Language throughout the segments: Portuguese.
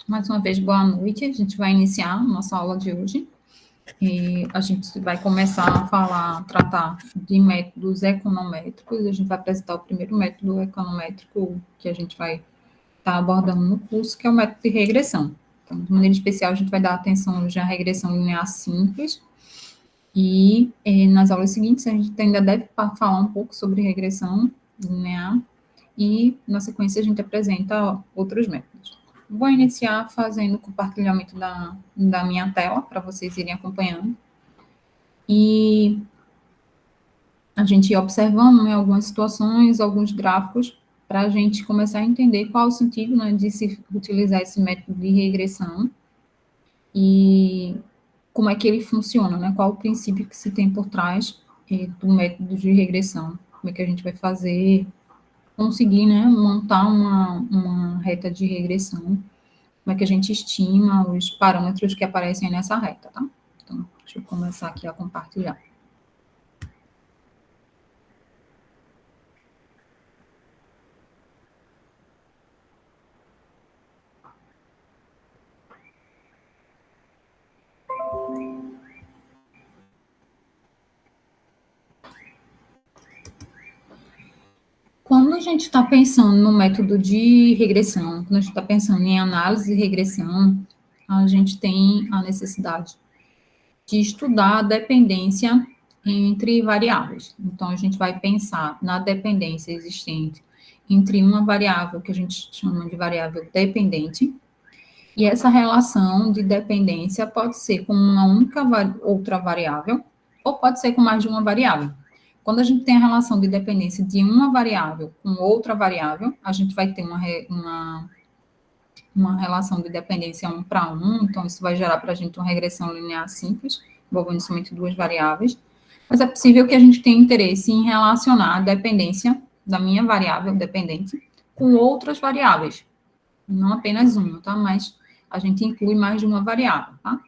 Mais uma vez, boa noite. A gente vai iniciar a nossa aula de hoje. E a gente vai começar a tratar de métodos econométricos. A gente vai apresentar o primeiro método econométrico que a gente vai estar abordando no curso, que é o método de regressão. Então, de maneira especial, a gente vai dar atenção hoje à regressão linear simples. E nas aulas seguintes, a gente ainda deve falar um pouco sobre regressão linear. E, na sequência, a gente apresenta outros métodos. Vou iniciar fazendo o compartilhamento da minha tela, para vocês irem acompanhando. E a gente ir observando, né, algumas situações, alguns gráficos, para a gente começar a entender qual o sentido, né, de se utilizar esse método de regressão e como é que ele funciona, né, qual o princípio que se tem por trás do método de regressão, como é que a gente vai fazer, conseguir, né, montar uma reta de regressão, como é que a gente estima os parâmetros que aparecem nessa reta, tá? Então, deixa eu começar aqui a compartilhar. Quando a gente está pensando no método de regressão, quando a gente está pensando em análise de regressão, a gente tem a necessidade de estudar a dependência entre variáveis. Então, a gente vai pensar na dependência existente entre uma variável que a gente chama de variável dependente, e essa relação de dependência pode ser com uma única outra variável, ou pode ser com mais de uma variável. Quando a gente tem a relação de dependência de uma variável com outra variável, a gente vai ter uma relação de dependência 1 para 1, então isso vai gerar para a gente uma regressão linear simples, envolvendo somente duas variáveis. Mas é possível que a gente tenha interesse em relacionar a dependência da minha variável dependente com outras variáveis, não apenas uma, tá? Mas a gente inclui mais de uma variável, tá?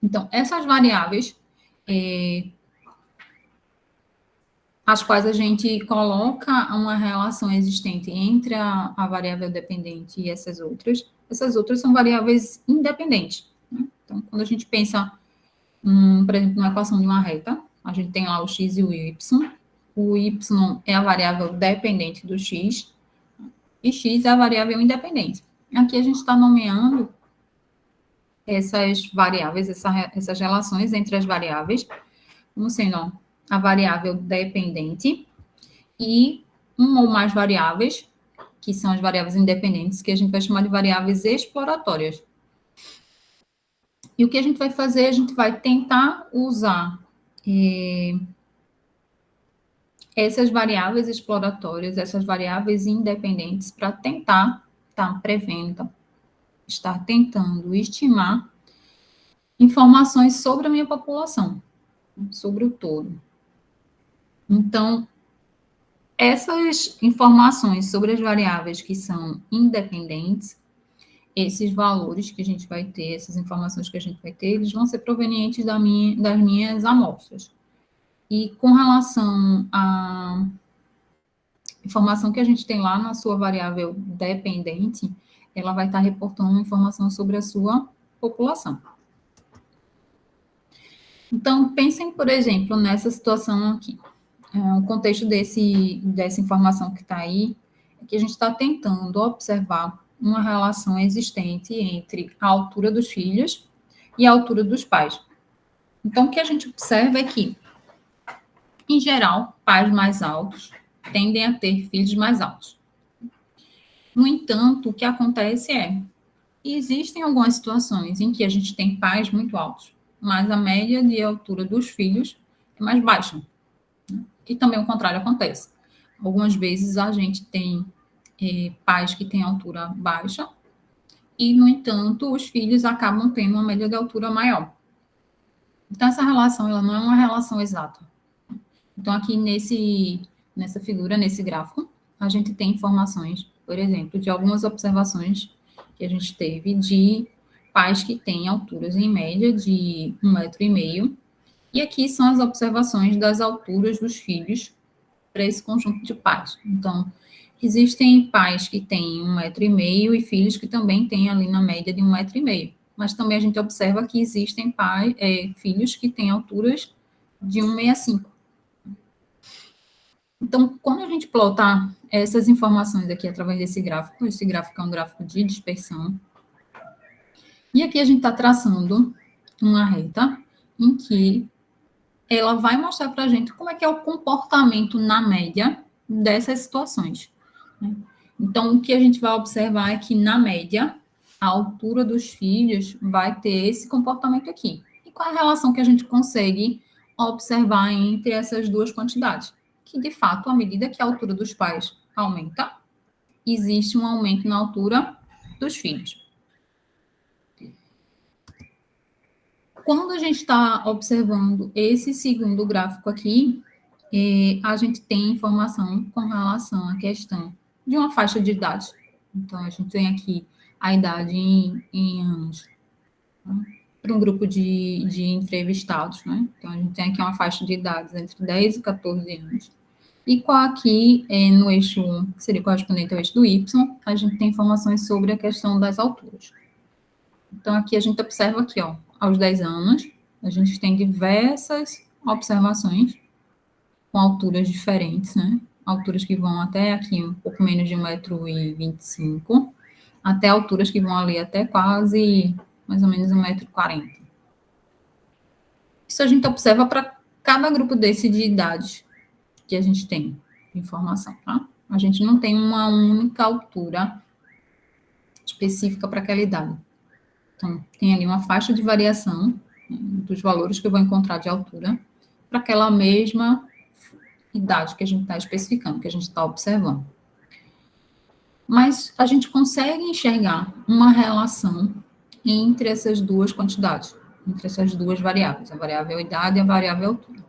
Então, essas variáveis, as quais a gente coloca uma relação existente entre a variável dependente e essas outras são variáveis independentes, né? Então, quando a gente pensa, por exemplo, na equação de uma reta, a gente tem lá o x e o y é a variável dependente do x, e x é a variável independente. Aqui a gente está nomeando essas variáveis, essas relações entre as variáveis, como sendo a variável dependente e uma ou mais variáveis, que são as variáveis independentes, que a gente vai chamar de variáveis exploratórias. E o que a gente vai fazer? A gente vai tentar usar essas variáveis exploratórias, essas variáveis independentes, para tentar estar prevendo, estar tentando estimar informações sobre a minha população, sobre o todo. Então, essas informações sobre as variáveis que são independentes, esses valores que a gente vai ter, essas informações que a gente vai ter, eles vão ser provenientes das minhas amostras. E com relação à informação que a gente tem lá na sua variável dependente, ela vai estar reportando informação sobre a sua população. Então, pensem, por exemplo, nessa situação aqui. O contexto dessa informação que está aí é que a gente está tentando observar uma relação existente entre a altura dos filhos e a altura dos pais. Então, o que a gente observa é que, em geral, pais mais altos tendem a ter filhos mais altos. No entanto, o que acontece é que existem algumas situações em que a gente tem pais muito altos, mas a média de altura dos filhos é mais baixa. E também o contrário acontece. Algumas vezes a gente tem pais que têm altura baixa e, no entanto, os filhos acabam tendo uma média de altura maior. Então, essa relação ela não é uma relação exata. Então, aqui nessa figura, nesse gráfico, a gente tem informações, por exemplo, de algumas observações que a gente teve de pais que têm alturas em média de 1,5 m. E aqui são as observações das alturas dos filhos para esse conjunto de pais. Então, Existem pais que têm 1,5 m e filhos que também têm ali na média de 1,5 m. Mas também a gente observa que existem filhos que têm alturas de 1,65 m. Então, quando a gente plotar essas informações aqui através desse gráfico, esse gráfico é um gráfico de dispersão, e aqui a gente está traçando uma reta em que ela vai mostrar para a gente como é que é o comportamento na média dessas situações. Então, o que a gente vai observar é que, na média, a altura dos filhos vai ter esse comportamento aqui. E qual é a relação que a gente consegue observar entre essas duas quantidades? Que, de fato, à medida que a altura dos pais aumenta, existe um aumento na altura dos filhos. Quando a gente está observando esse segundo gráfico aqui, a gente tem informação com relação à questão de uma faixa de idade. Então, a gente tem aqui a idade em anos, tá? Para um grupo de entrevistados, né? Então, a gente tem aqui uma faixa de idades entre 10 e 14 anos. E aqui, no eixo, que seria correspondente ao eixo do Y, a gente tem informações sobre a questão das alturas. Então, aqui a gente observa aqui, ó, aos 10 anos, a gente tem diversas observações com alturas diferentes, né? Alturas que vão até aqui um pouco menos de 1,25 m, até alturas que vão ali até quase, mais ou menos 1,40 m. Isso a gente observa para cada grupo desse de idades que a gente tem de informação, tá? A gente não tem uma única altura específica para aquela idade. Então, tem ali uma faixa de variação, né, dos valores que eu vou encontrar de altura para aquela mesma idade que a gente está especificando, que a gente está observando. Mas a gente consegue enxergar uma relação entre essas duas quantidades, entre essas duas variáveis, a variável idade e a variável altura.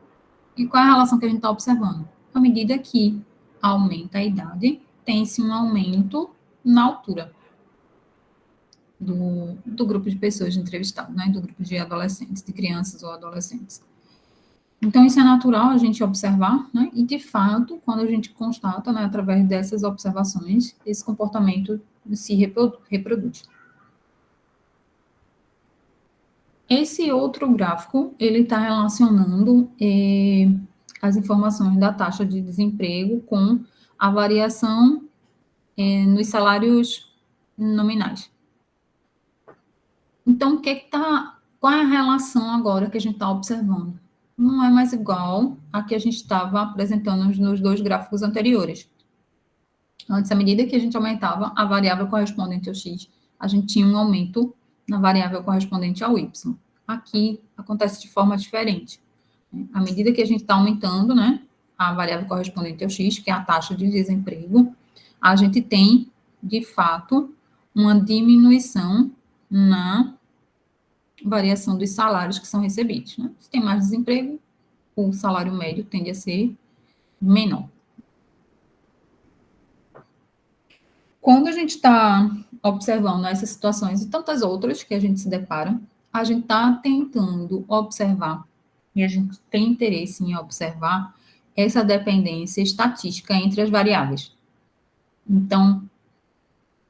E qual é a relação que a gente está observando? À medida que aumenta a idade, tem-se um aumento na altura do grupo de pessoas entrevistadas, né? Do grupo de adolescentes, de crianças ou adolescentes. Então, isso é natural a gente observar, né? E, de fato, quando a gente constata, né, através dessas observações, esse comportamento se reproduz. Esse outro gráfico, ele está relacionando as informações da taxa de desemprego com a variação nos salários nominais. Então, qual é a relação agora que a gente está observando? Não é mais igual a que a gente estava apresentando nos dois gráficos anteriores. Antes, à medida que a gente aumentava a variável correspondente ao x, a gente tinha um aumento na variável correspondente ao y. Aqui acontece de forma diferente. À medida que a gente está aumentando, né, a variável correspondente ao x, que é a taxa de desemprego, a gente tem, de fato, uma diminuição na variação dos salários que são recebidos, né? Se tem mais desemprego, o salário médio tende a ser menor. Quando a gente está observando essas situações e tantas outras que a gente se depara, a gente está tentando observar, e a gente tem interesse em observar, essa dependência estatística entre as variáveis. Então,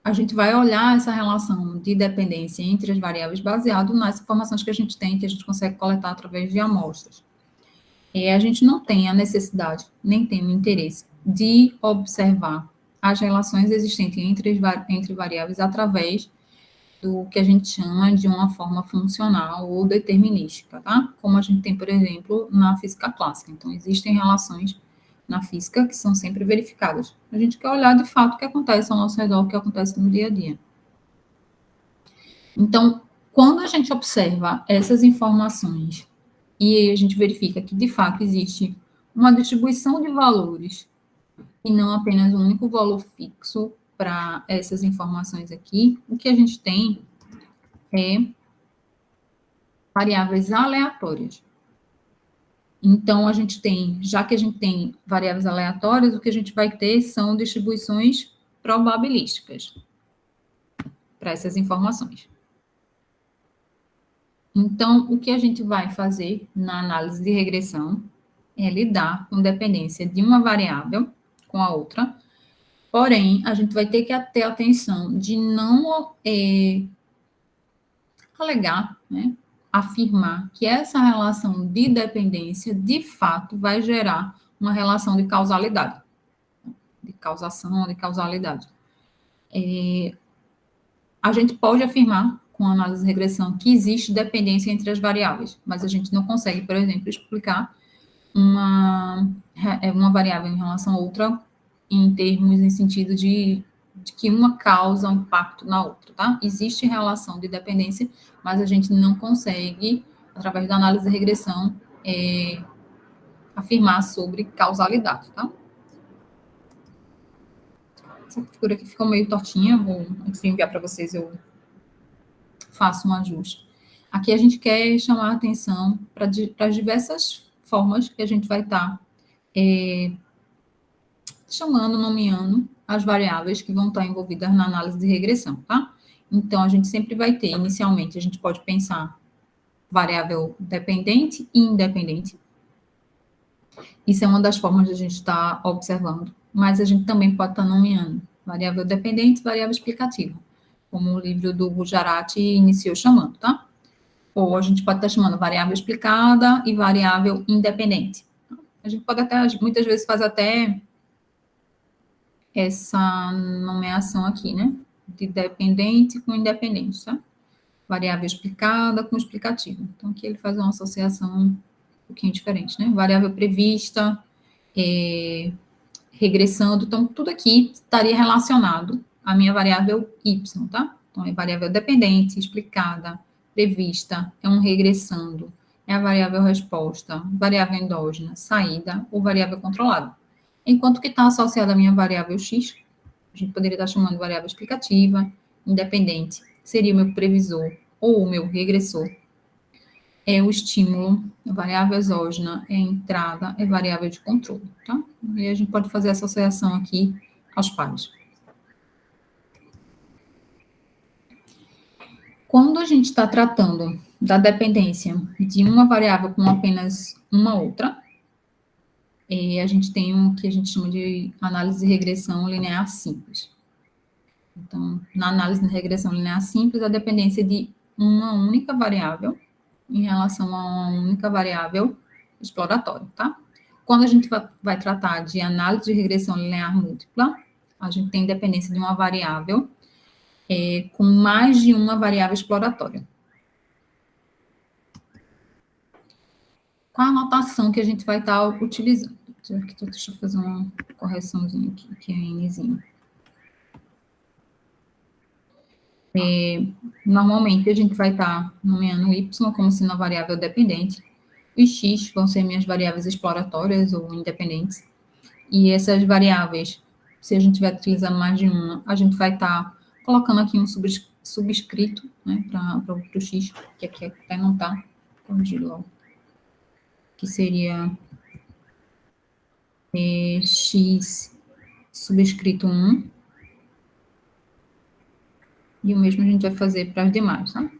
a gente vai olhar essa relação de dependência entre as variáveis baseado nas informações que a gente tem, que a gente consegue coletar através de amostras. E a gente não tem a necessidade, nem tem o interesse de observar as relações existentes entre variáveis através do que a gente chama de uma forma funcional ou determinística, tá? Como a gente tem, por exemplo, na física clássica. Então, existem relações na física que são sempre verificadas. A gente quer olhar, de fato, o que acontece ao nosso redor, o que acontece no dia a dia. Então, quando a gente observa essas informações e a gente verifica que, de fato, existe uma distribuição de valores e não apenas um único valor fixo para essas informações aqui, o que a gente tem é variáveis aleatórias. Então, a gente tem, já que a gente tem variáveis aleatórias, o que a gente vai ter são distribuições probabilísticas para essas informações. Então, o que a gente vai fazer na análise de regressão é lidar com dependência de uma variável com a outra, Porém, a gente vai ter que ter atenção de não alegar, né, afirmar que essa relação de dependência, de fato, vai gerar uma relação de causalidade, de causação, de causalidade. A gente pode afirmar, com a análise de regressão, que existe dependência entre as variáveis, mas a gente não consegue, por exemplo, explicar uma variável em relação a outra em termos, em sentido de que uma causa um impacto na outra, tá? Existe relação de dependência, mas a gente não consegue, através da análise de regressão, afirmar sobre causalidade, tá? Essa figura aqui ficou meio tortinha, vou, enfim, enviar para vocês, eu faço um ajuste. Aqui a gente quer chamar a atenção para as diversas formas que a gente vai estar chamando, nomeando as variáveis que vão estar envolvidas na análise de regressão, tá? Então, a gente sempre vai ter, inicialmente, a gente pode pensar variável dependente e independente. Isso é uma das formas de a gente estar observando, mas a gente também pode estar nomeando variável dependente e variável explicativa, como o livro do Gujarati iniciou chamando, tá? Ou a gente pode estar chamando variável explicada e variável independente. A gente pode até, muitas vezes, faz até essa nomeação aqui, né? De dependente com independente, tá? Variável explicada com explicativa. Então, aqui ele faz uma associação um pouquinho diferente, né? Variável prevista, regressando. Então, tudo aqui estaria relacionado à minha variável y, tá? Então, é variável dependente, explicada, prevista, é um regressando, é a variável resposta, variável endógena, saída ou variável controlada. Enquanto que está associada à minha variável x, a gente poderia estar chamando de variável explicativa, independente, seria o meu previsor ou o meu regressor. É o estímulo, a variável exógena é a entrada, é variável de controle, tá? E a gente pode fazer associação aqui aos pares. Quando a gente está tratando da dependência de uma variável com apenas uma outra, a gente tem o que a gente chama de análise de regressão linear simples. Então, na análise de regressão linear simples, a dependência de uma única variável em relação a uma única variável exploratória, tá? Quando a gente vai tratar de análise de regressão linear múltipla, a gente tem dependência de uma variável com mais de uma variável exploratória. Qual a notação que a gente vai estar utilizando? Deixa eu fazer uma correçãozinha aqui, que é Nzinho. Normalmente, a gente vai estar nomeando y como sendo a variável dependente. Os x vão ser minhas variáveis exploratórias ou independentes. E essas variáveis, se a gente estiver utilizando mais de uma, a gente vai estar colocando aqui um subscrito, né, para o x, que aqui até não está corrigido logo, que seria x subscrito 1. E o mesmo a gente vai fazer para as demais, tá?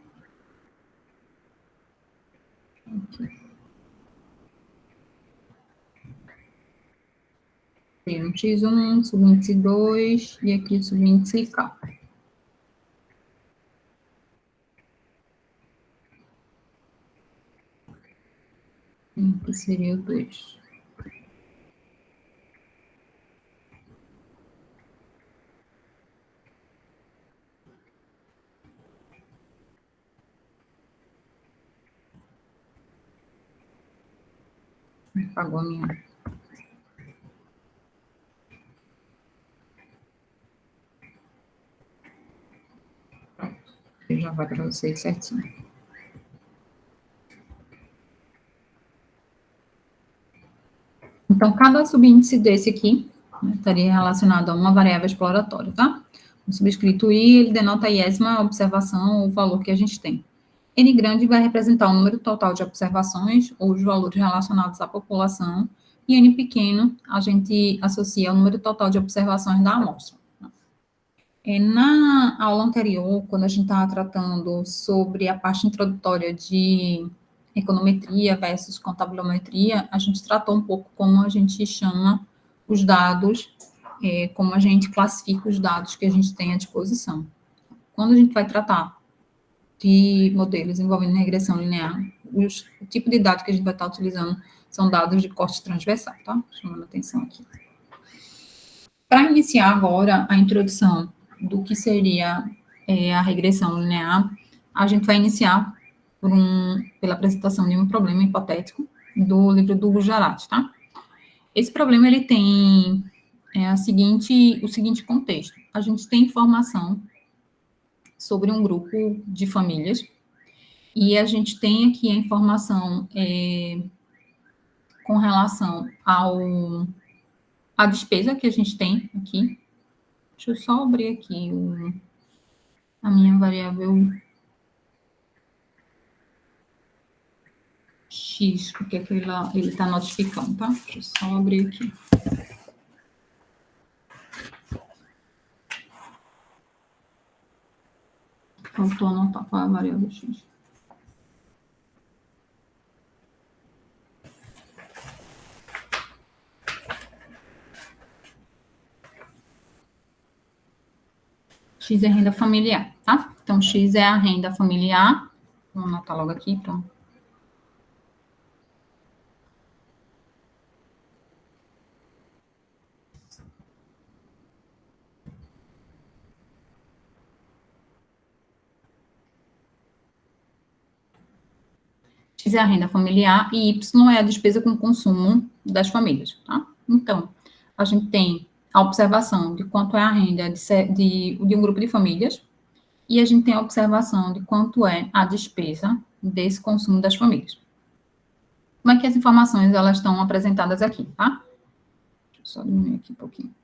Aqui. Tem um x1, subíndice 2 e aqui o subíndice k. Aqui seria o 2. Apagou a minha. Já vai para vocês certinho. Então, cada subíndice desse aqui, né, estaria relacionado a uma variável exploratória, tá? O subscrito I, ele denota a iésima observação ou valor que a gente tem. N grande vai representar o número total de observações ou os valores relacionados à população, e N pequeno a gente associa ao número total de observações da amostra. Na aula anterior, quando a gente estava tratando sobre a parte introdutória de econometria versus contabilometria, a gente tratou um pouco como a gente chama os dados como a gente classifica os dados que a gente tem à disposição. Quando a gente vai tratar de modelos envolvendo regressão linear, o tipo de dado que a gente vai estar utilizando são dados de corte transversal, tá? Chamando a atenção aqui. Para iniciar agora a introdução do que seria a regressão linear, a gente vai iniciar pela apresentação de um problema hipotético do livro do Gujarat, tá? Esse problema, ele tem o seguinte contexto. A gente tem informação sobre um grupo de famílias e a gente tem aqui a informação com relação à despesa que a gente tem aqui. Deixa eu só abrir aqui a minha variável X, o que é que ele está notificando, tá? Deixa eu só abrir aqui. Faltou anotar qual é a variável X. X é a renda familiar, tá? Então, X é a renda familiar. Vamos anotar logo aqui, pronto. X é a renda familiar e Y é a despesa com consumo das famílias, tá? Então, a gente tem a observação de quanto é a renda de um grupo de famílias e a gente tem a observação de quanto é a despesa desse consumo das famílias. Como é que as informações elas estão apresentadas aqui, tá? Deixa eu só diminuir aqui um pouquinho.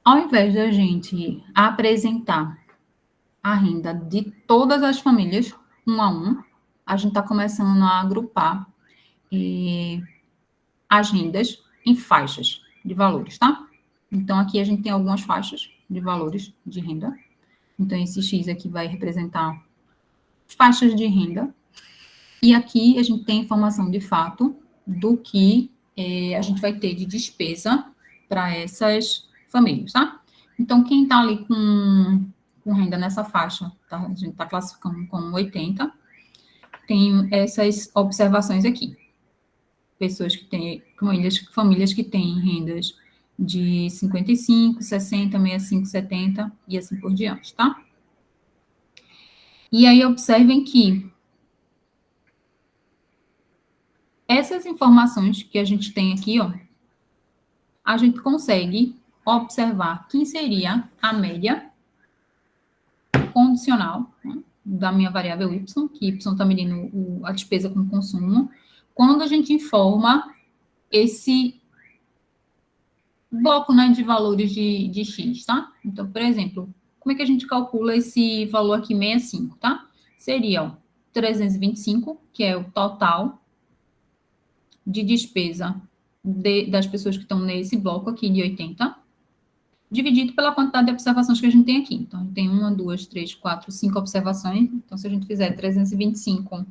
Ao invés da gente apresentar a renda de todas as famílias, um a um, a gente está começando a agrupar as rendas em faixas de valores, tá? Então, aqui a gente tem algumas faixas de valores de renda. Então, esse X aqui vai representar faixas de renda. E aqui a gente tem informação de fato do que a gente vai ter de despesa para essas famílias, tá? Então, quem está ali com renda nessa faixa, tá? A gente está classificando como 80, tem essas observações aqui. Pessoas que têm, famílias que têm rendas de 55, 60, 65, 70 e assim por diante, tá? E aí, observem que essas informações que a gente tem aqui, ó, a gente consegue observar quem seria a média condicional, né, da minha variável Y, que Y está medindo a despesa com consumo, quando a gente informa esse bloco, né, de valores de X, tá? Então, por exemplo, como é que a gente calcula esse valor aqui, 65, tá? Seria, ó, 325, que é o total de despesa das pessoas que estão nesse bloco aqui de 80, dividido pela quantidade de observações que a gente tem aqui. Então, a gente tem 1, 2, 3, 4, 5 observações. Então, se a gente fizer 325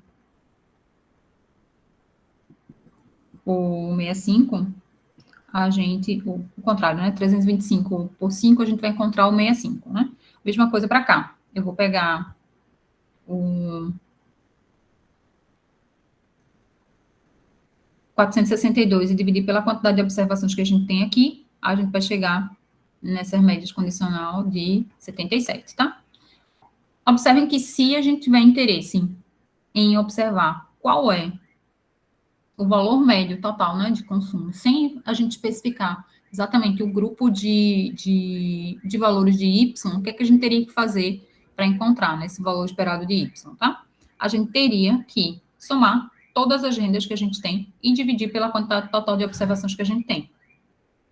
por 65, a gente, o contrário, né? 325 por 5, a gente vai encontrar o 65, né? Mesma coisa para cá. Eu vou pegar o 462 e dividir pela quantidade de observações que a gente tem aqui, a gente vai chegar nessas médias condicional de 77, tá? Observem que se a gente tiver interesse em observar qual é o valor médio total, né, de consumo, sem a gente especificar exatamente o grupo de valores de Y, o que é que a gente teria que fazer para encontrar nesse valor esperado de Y, tá? A gente teria que somar todas as rendas que a gente tem e dividir pela quantidade total de observações que a gente tem,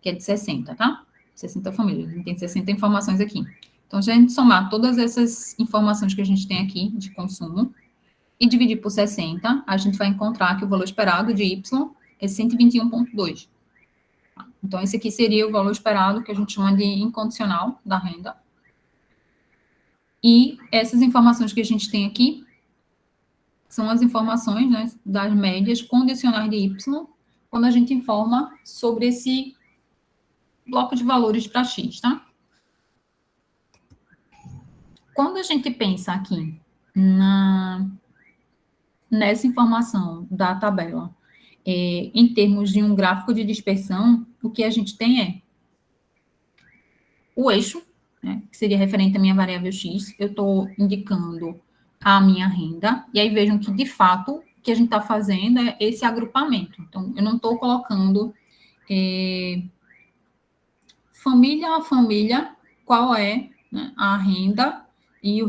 que é de 60, tá? 60 famílias, a gente tem 60 informações aqui. Então, se a gente somar todas essas informações que a gente tem aqui de consumo e dividir por 60, a gente vai encontrar que o valor esperado de Y é 121,2. Então, esse aqui seria o valor esperado, que a gente chama de incondicional da renda. E essas informações que a gente tem aqui são as informações, né, das médias condicionais de Y quando a gente informa sobre esse bloco de valores para X, tá? Quando a gente pensa aqui nessa informação da tabela, em termos de um gráfico de dispersão, o que a gente tem é o eixo, né, que seria referente à minha variável X, eu estou indicando a minha renda, e aí vejam que, de fato, o que a gente está fazendo é esse agrupamento. Então, eu não estou colocando família a família, qual é, né, a renda e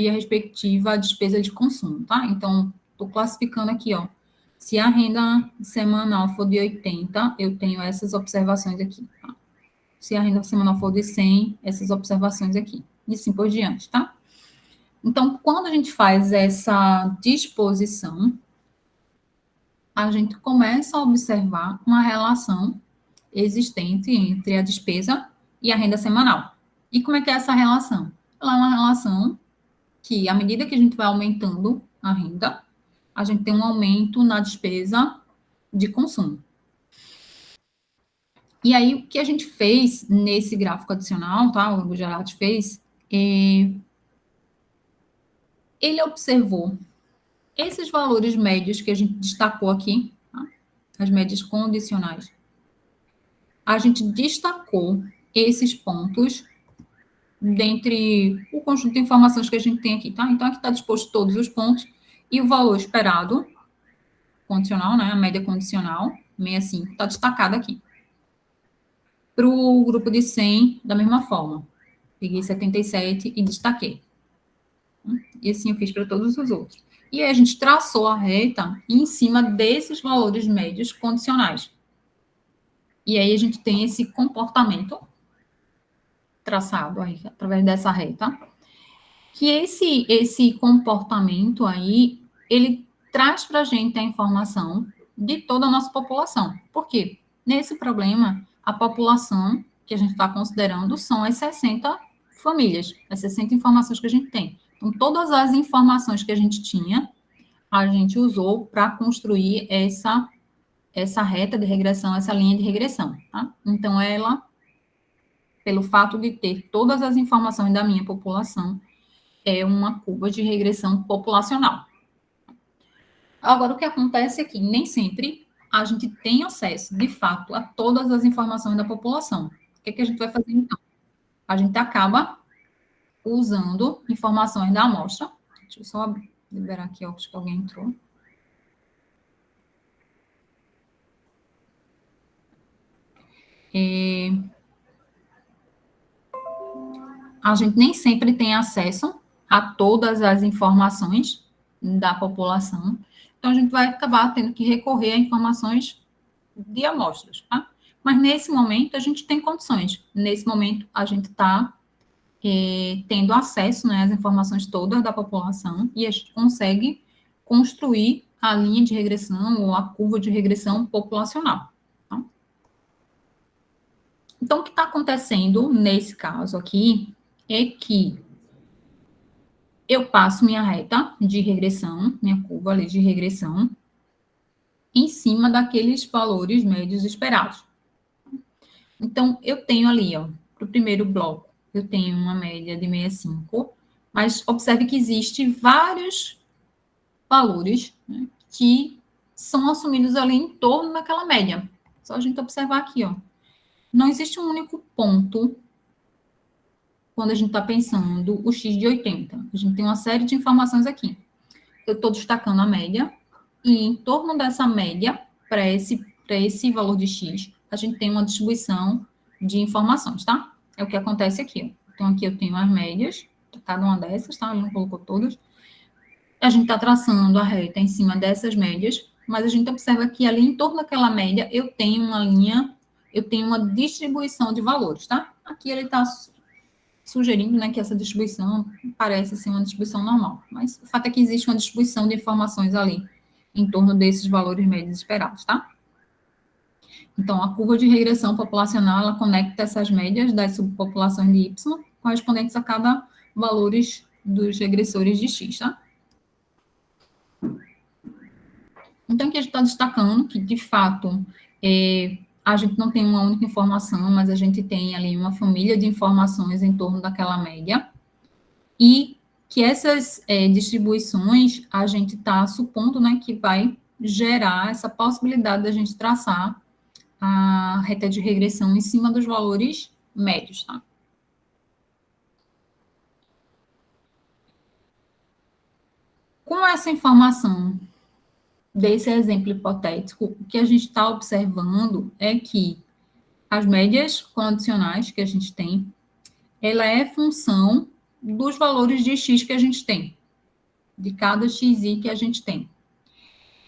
a respectiva despesa de consumo, tá? Então, estou classificando aqui, ó. Se a renda semanal for de 80, eu tenho essas observações aqui, tá? Se a renda semanal for de 100, essas observações aqui. E assim por diante, tá? Então, quando a gente faz essa disposição, a gente começa a observar uma relação existente entre a despesa e a renda semanal. E como é que é essa relação? Ela é uma relação que, à medida que a gente vai aumentando a renda, a gente tem um aumento na despesa de consumo. E aí, o que a gente fez nesse gráfico adicional, tá? O Gujarati fez, ele observou esses valores médios que a gente destacou aqui, tá? As médias condicionais. A gente destacou esses pontos dentre o conjunto de informações que a gente tem aqui, tá? Então, aqui está disposto todos os pontos e o valor esperado, condicional, né? A média condicional, 65, está destacado aqui. Para o grupo de 100, da mesma forma. Peguei 77 e destaquei. E assim eu fiz para todos os outros. E aí a gente traçou a reta em cima desses valores médios condicionais. E aí a gente tem esse comportamento traçado aí, através dessa reta, que esse comportamento aí, ele traz para a gente a informação de toda a nossa população. Por quê? Nesse problema, a população que a gente está considerando são as 60 famílias, as 60 informações que a gente tem. Então, todas as informações que a gente tinha, a gente usou para construir essa reta de regressão, essa linha de regressão. Tá? Então, ela, pelo fato de ter todas as informações da minha população, é uma curva de regressão populacional. Agora, o que acontece é que nem sempre a gente tem acesso, de fato, a todas as informações da população. O que a gente vai fazer, então? A gente acaba usando informações da amostra. Deixa eu só liberar aqui, ó, acho que alguém entrou. A gente nem sempre tem acesso a todas as informações da população. Então, a gente vai acabar tendo que recorrer a informações de amostras, tá? Mas nesse momento a gente tem condições. Nesse momento a gente está tendo acesso, né, às informações todas da população e a gente consegue construir a linha de regressão ou a curva de regressão populacional. Tá? Então, o que está acontecendo nesse caso aqui é que eu passo minha reta de regressão, minha curva ali de regressão, em cima daqueles valores médios esperados. Então, eu tenho ali, ó, para o primeiro bloco, eu tenho uma média de 65, mas observe que existe vários valores, né, que são assumidos ali em torno daquela média. Só a gente observar aqui, ó. Não existe um único ponto quando a gente está pensando o x de 80. A gente tem uma série de informações aqui. Eu estou destacando a média, e em torno dessa média, para esse valor de x, a gente tem uma distribuição de informações, tá? É o que acontece aqui. Ó. Então, aqui eu tenho as médias, cada uma dessas, tá? Ele não colocou todas. A gente está traçando a reta em cima dessas médias, mas a gente observa que ali em torno daquela média eu tenho uma linha, eu tenho uma distribuição de valores, tá? Aqui ele está sugerindo, né, que essa distribuição parece ser uma distribuição normal, mas o fato é que existe uma distribuição de informações ali em torno desses valores médios esperados, tá? Então, a curva de regressão populacional, ela conecta essas médias das subpopulações de Y correspondentes a cada valores dos regressores de X, tá? Então, aqui a gente está destacando que, de fato, A gente não tem uma única informação, mas a gente tem ali uma família de informações em torno daquela média, e que essas distribuições, a gente está supondo, né, que vai gerar essa possibilidade da gente traçar a reta de regressão em cima dos valores médios, tá? Com essa informação desse exemplo hipotético, o que a gente está observando é que as médias condicionais que a gente tem, ela é função dos valores de x que a gente tem, de cada xi que a gente tem.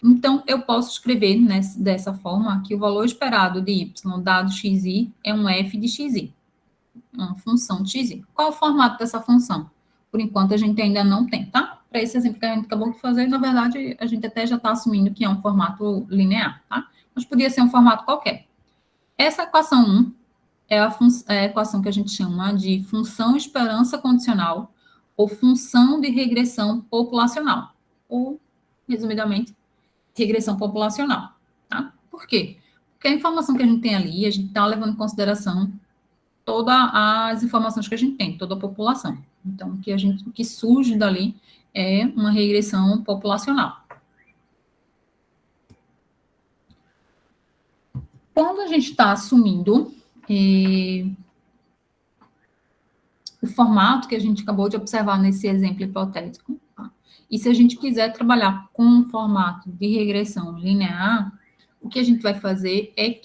Então, eu posso escrever dessa forma que o valor esperado de y dado xi é um f de xi, uma função de xi. Qual é o formato dessa função? Por enquanto, a gente ainda não tem, tá? Para esse exemplo que a gente acabou de fazer, na verdade, a gente até já está assumindo que é um formato linear, tá? Mas podia ser um formato qualquer. Essa equação 1 é a equação que a gente chama de função esperança condicional ou função de regressão populacional, ou, resumidamente, regressão populacional, tá? Por quê? Porque a informação que a gente tem ali, a gente está levando em consideração todas as informações que a gente tem, toda a população. Então, o que surge dali é uma regressão populacional. Quando a gente está assumindo o formato que a gente acabou de observar nesse exemplo hipotético, tá? E se a gente quiser trabalhar com um formato de regressão linear, o que a gente vai fazer é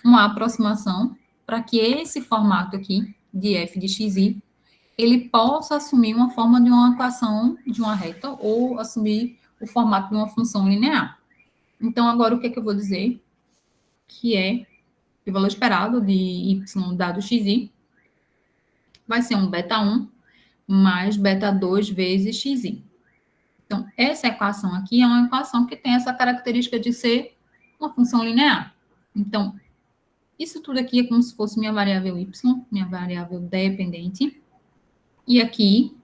uma aproximação para que esse formato aqui, de f de xi, ele possa assumir uma forma de uma equação de uma reta ou assumir o formato de uma função linear. Então, agora, o que é que eu vou dizer? Que é o valor esperado de y dado xi vai ser um beta 1 mais beta 2 vezes xi. Então, essa equação aqui é uma equação que tem essa característica de ser uma função linear. Então, isso tudo aqui é como se fosse minha variável y, minha variável dependente. E aqui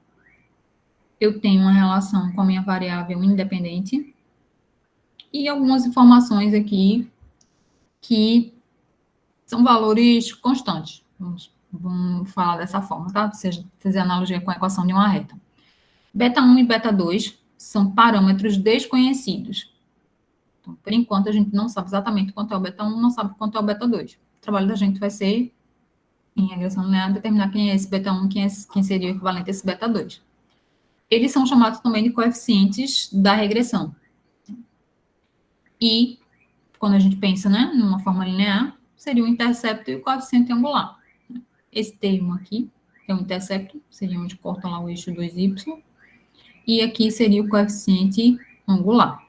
eu tenho uma relação com a minha variável independente. E algumas informações aqui que são valores constantes. Vamos falar dessa forma, tá? Seja, fazer analogia com a equação de uma reta. Beta 1 e beta 2 são parâmetros desconhecidos. Então, por enquanto, a gente não sabe exatamente quanto é o beta 1, não sabe quanto é o beta 2. O trabalho da gente vai ser, em regressão linear, determinar quem é esse beta 1, quem seria o equivalente a esse beta 2. Eles são chamados também de coeficientes da regressão. E, quando a gente pensa, né, numa forma linear, seria o intercepto e o coeficiente angular. Esse termo aqui é o intercepto, seria onde corta lá o eixo 2y, e aqui seria o coeficiente angular.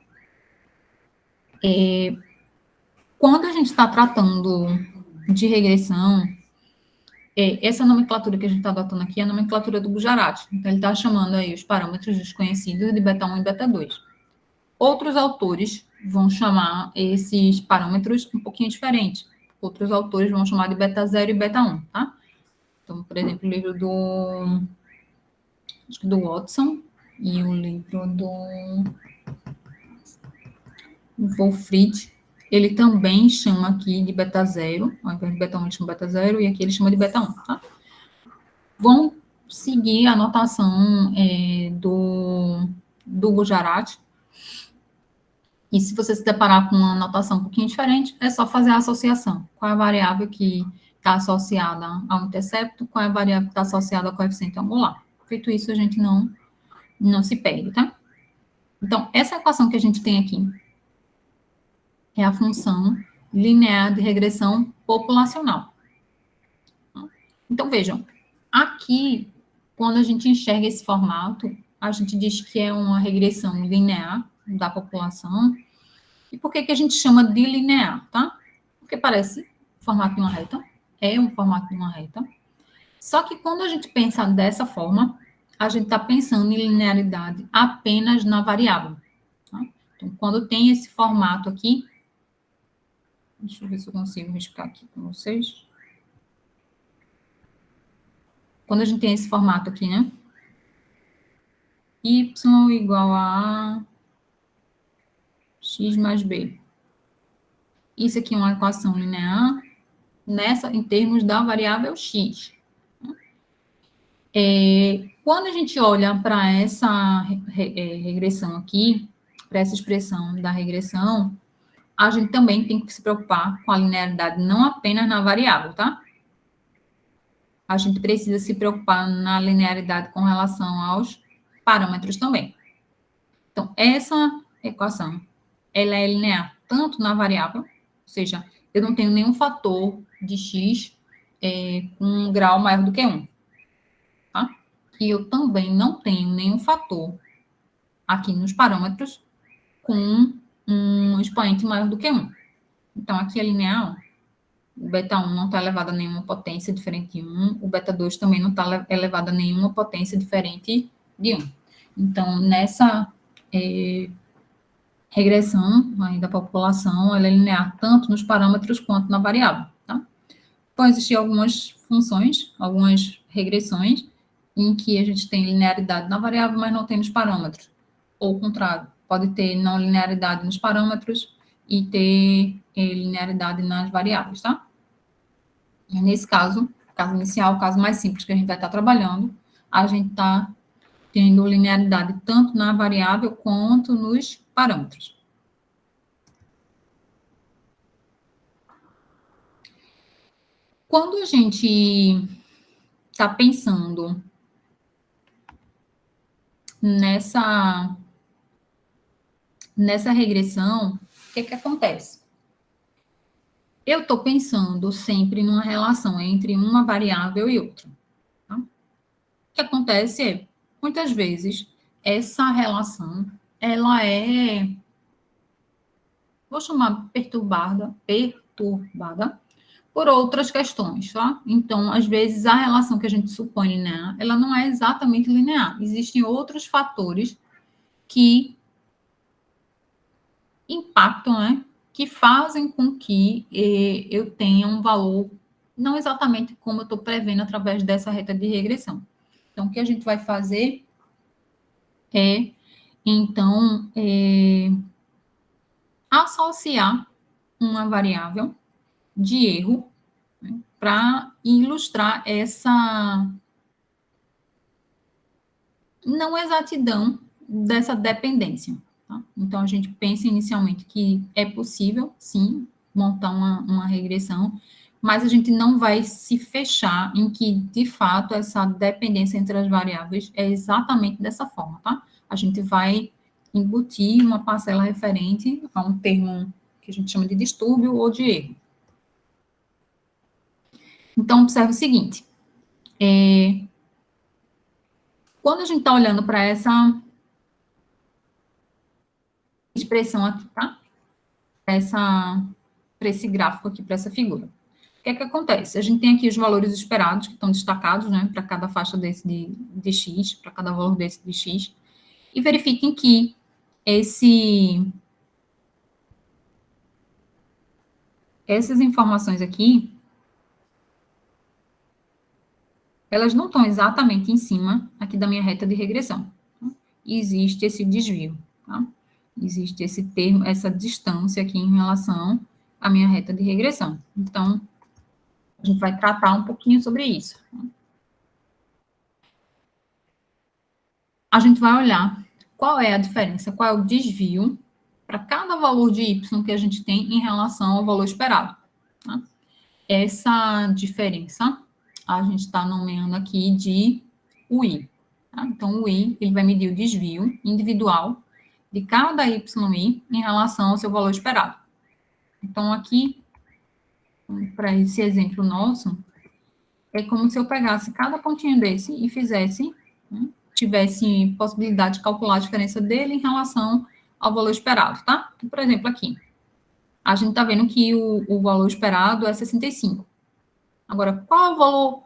Quando a gente está tratando de regressão, essa nomenclatura que a gente está adotando aqui é a nomenclatura do Gujarati. Então, ele está chamando aí os parâmetros desconhecidos de beta 1 e beta 2. Outros autores vão chamar esses parâmetros um pouquinho diferentes. Outros autores vão chamar de beta 0 e beta 1, tá? Então, por exemplo, o livro do Watson e o livro do Wolfried, ele também chama aqui de beta 0, ao invés de beta 1 ele chama beta 0, e aqui ele chama de beta 1, tá? Vão seguir a notação do Gujarati, e se você se deparar com uma notação um pouquinho diferente, é só fazer a associação. Qual é a variável que está associada ao intercepto, qual é a variável que está associada ao coeficiente angular. Feito isso, a gente não se perde, tá? Então, essa equação que a gente tem aqui é a função linear de regressão populacional. Então, vejam, aqui, quando a gente enxerga esse formato, a gente diz que é uma regressão linear da população. E por que a gente chama de linear, tá? Porque parece o formato de uma reta, é um formato de uma reta. Só que quando a gente pensa dessa forma, a gente está pensando em linearidade apenas na variável. Tá? Então, quando tem esse formato aqui, deixa eu ver se eu consigo riscar aqui com vocês. Quando a gente tem esse formato aqui, né? Y igual a x mais b. Isso aqui é uma equação linear em termos da variável x. Quando a gente olha para essa regressão aqui, para essa expressão da regressão, a gente também tem que se preocupar com a linearidade não apenas na variável, tá? A gente precisa se preocupar na linearidade com relação aos parâmetros também. Então, essa equação, ela é linear tanto na variável, ou seja, eu não tenho nenhum fator de x com um grau maior do que 1. Tá? E eu também não tenho nenhum fator aqui nos parâmetros com um expoente maior do que 1. Então, aqui é linear, o beta 1 não está elevado a nenhuma potência diferente de 1, o beta 2 também não está elevado a nenhuma potência diferente de 1. Então, nessa regressão aí da população, ela é linear tanto nos parâmetros quanto na variável, tá? Podem existir algumas funções, algumas regressões, em que a gente tem linearidade na variável, mas não tem nos parâmetros. Ou o contrário, pode ter não linearidade nos parâmetros e ter linearidade nas variáveis, tá? E nesse caso inicial, o caso mais simples que a gente vai estar trabalhando, a gente está tendo linearidade tanto na variável quanto nos parâmetros. Quando a gente está pensando nessa regressão, o que acontece? Eu estou pensando sempre numa relação entre uma variável e outra. Tá? O que acontece é, muitas vezes, essa relação, ela é, vou chamar perturbada por outras questões, tá? Então, às vezes, a relação que a gente supõe linear, ela não é exatamente linear. Existem outros fatores que impactam, né? Que fazem com que eu tenha um valor não exatamente como eu estou prevendo através dessa reta de regressão. Então, o que a gente vai fazer é, então, associar uma variável de erro, né, para ilustrar essa não exatidão dessa dependência. Tá? Então, a gente pensa inicialmente que é possível, sim, montar uma regressão, mas a gente não vai se fechar em que, de fato, essa dependência entre as variáveis é exatamente dessa forma, tá? A gente vai embutir uma parcela referente a um termo que a gente chama de distúrbio ou de erro. Então, observe o seguinte, quando a gente está olhando para essa expressão aqui, tá? Para esse gráfico aqui, para essa figura. O que é que acontece? A gente tem aqui os valores esperados, que estão destacados, né, para cada faixa desse de x, para cada valor desse de x, e verifiquem que essas informações aqui, elas não estão exatamente em cima aqui da minha reta de regressão. Tá? Existe esse desvio, tá? Existe esse termo, essa distância aqui em relação à minha reta de regressão. Então, a gente vai tratar um pouquinho sobre isso. A gente vai olhar qual é a diferença, qual é o desvio para cada valor de y que a gente tem em relação ao valor esperado. Tá? Essa diferença a gente está nomeando aqui de UI. Tá? Então, o I ele vai medir o desvio individual de cada YI em relação ao seu valor esperado. Então, aqui, para esse exemplo nosso, é como se eu pegasse cada pontinho desse e fizesse, né, tivesse possibilidade de calcular a diferença dele em relação ao valor esperado, tá? Então, por exemplo, aqui, a gente está vendo que o valor esperado é 65. Agora, qual é o valor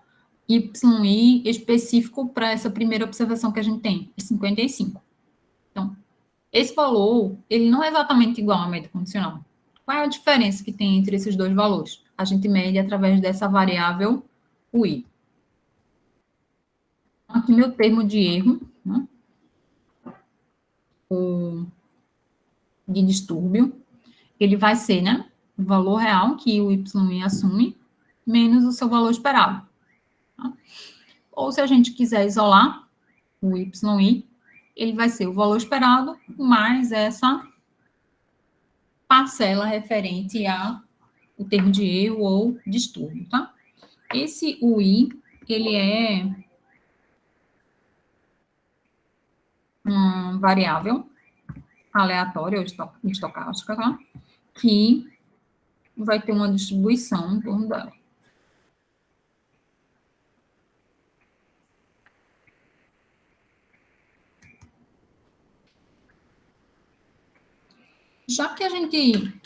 YI específico para essa primeira observação que a gente tem? É 55. Então, esse valor, ele não é exatamente igual à média condicional. Qual é a diferença que tem entre esses dois valores? A gente mede através dessa variável UI. Aqui meu termo de erro, né? O de distúrbio, ele vai ser, né? o valor real que o YI assume, menos o seu valor esperado. Tá? Ou se a gente quiser isolar o YI, ele vai ser o valor esperado mais essa parcela referente a o termo de erro ou distúrbio, tá? Esse UI, ele é uma variável aleatória ou estocástica, tá? Que vai ter uma distribuição em torno dela. Já que a gente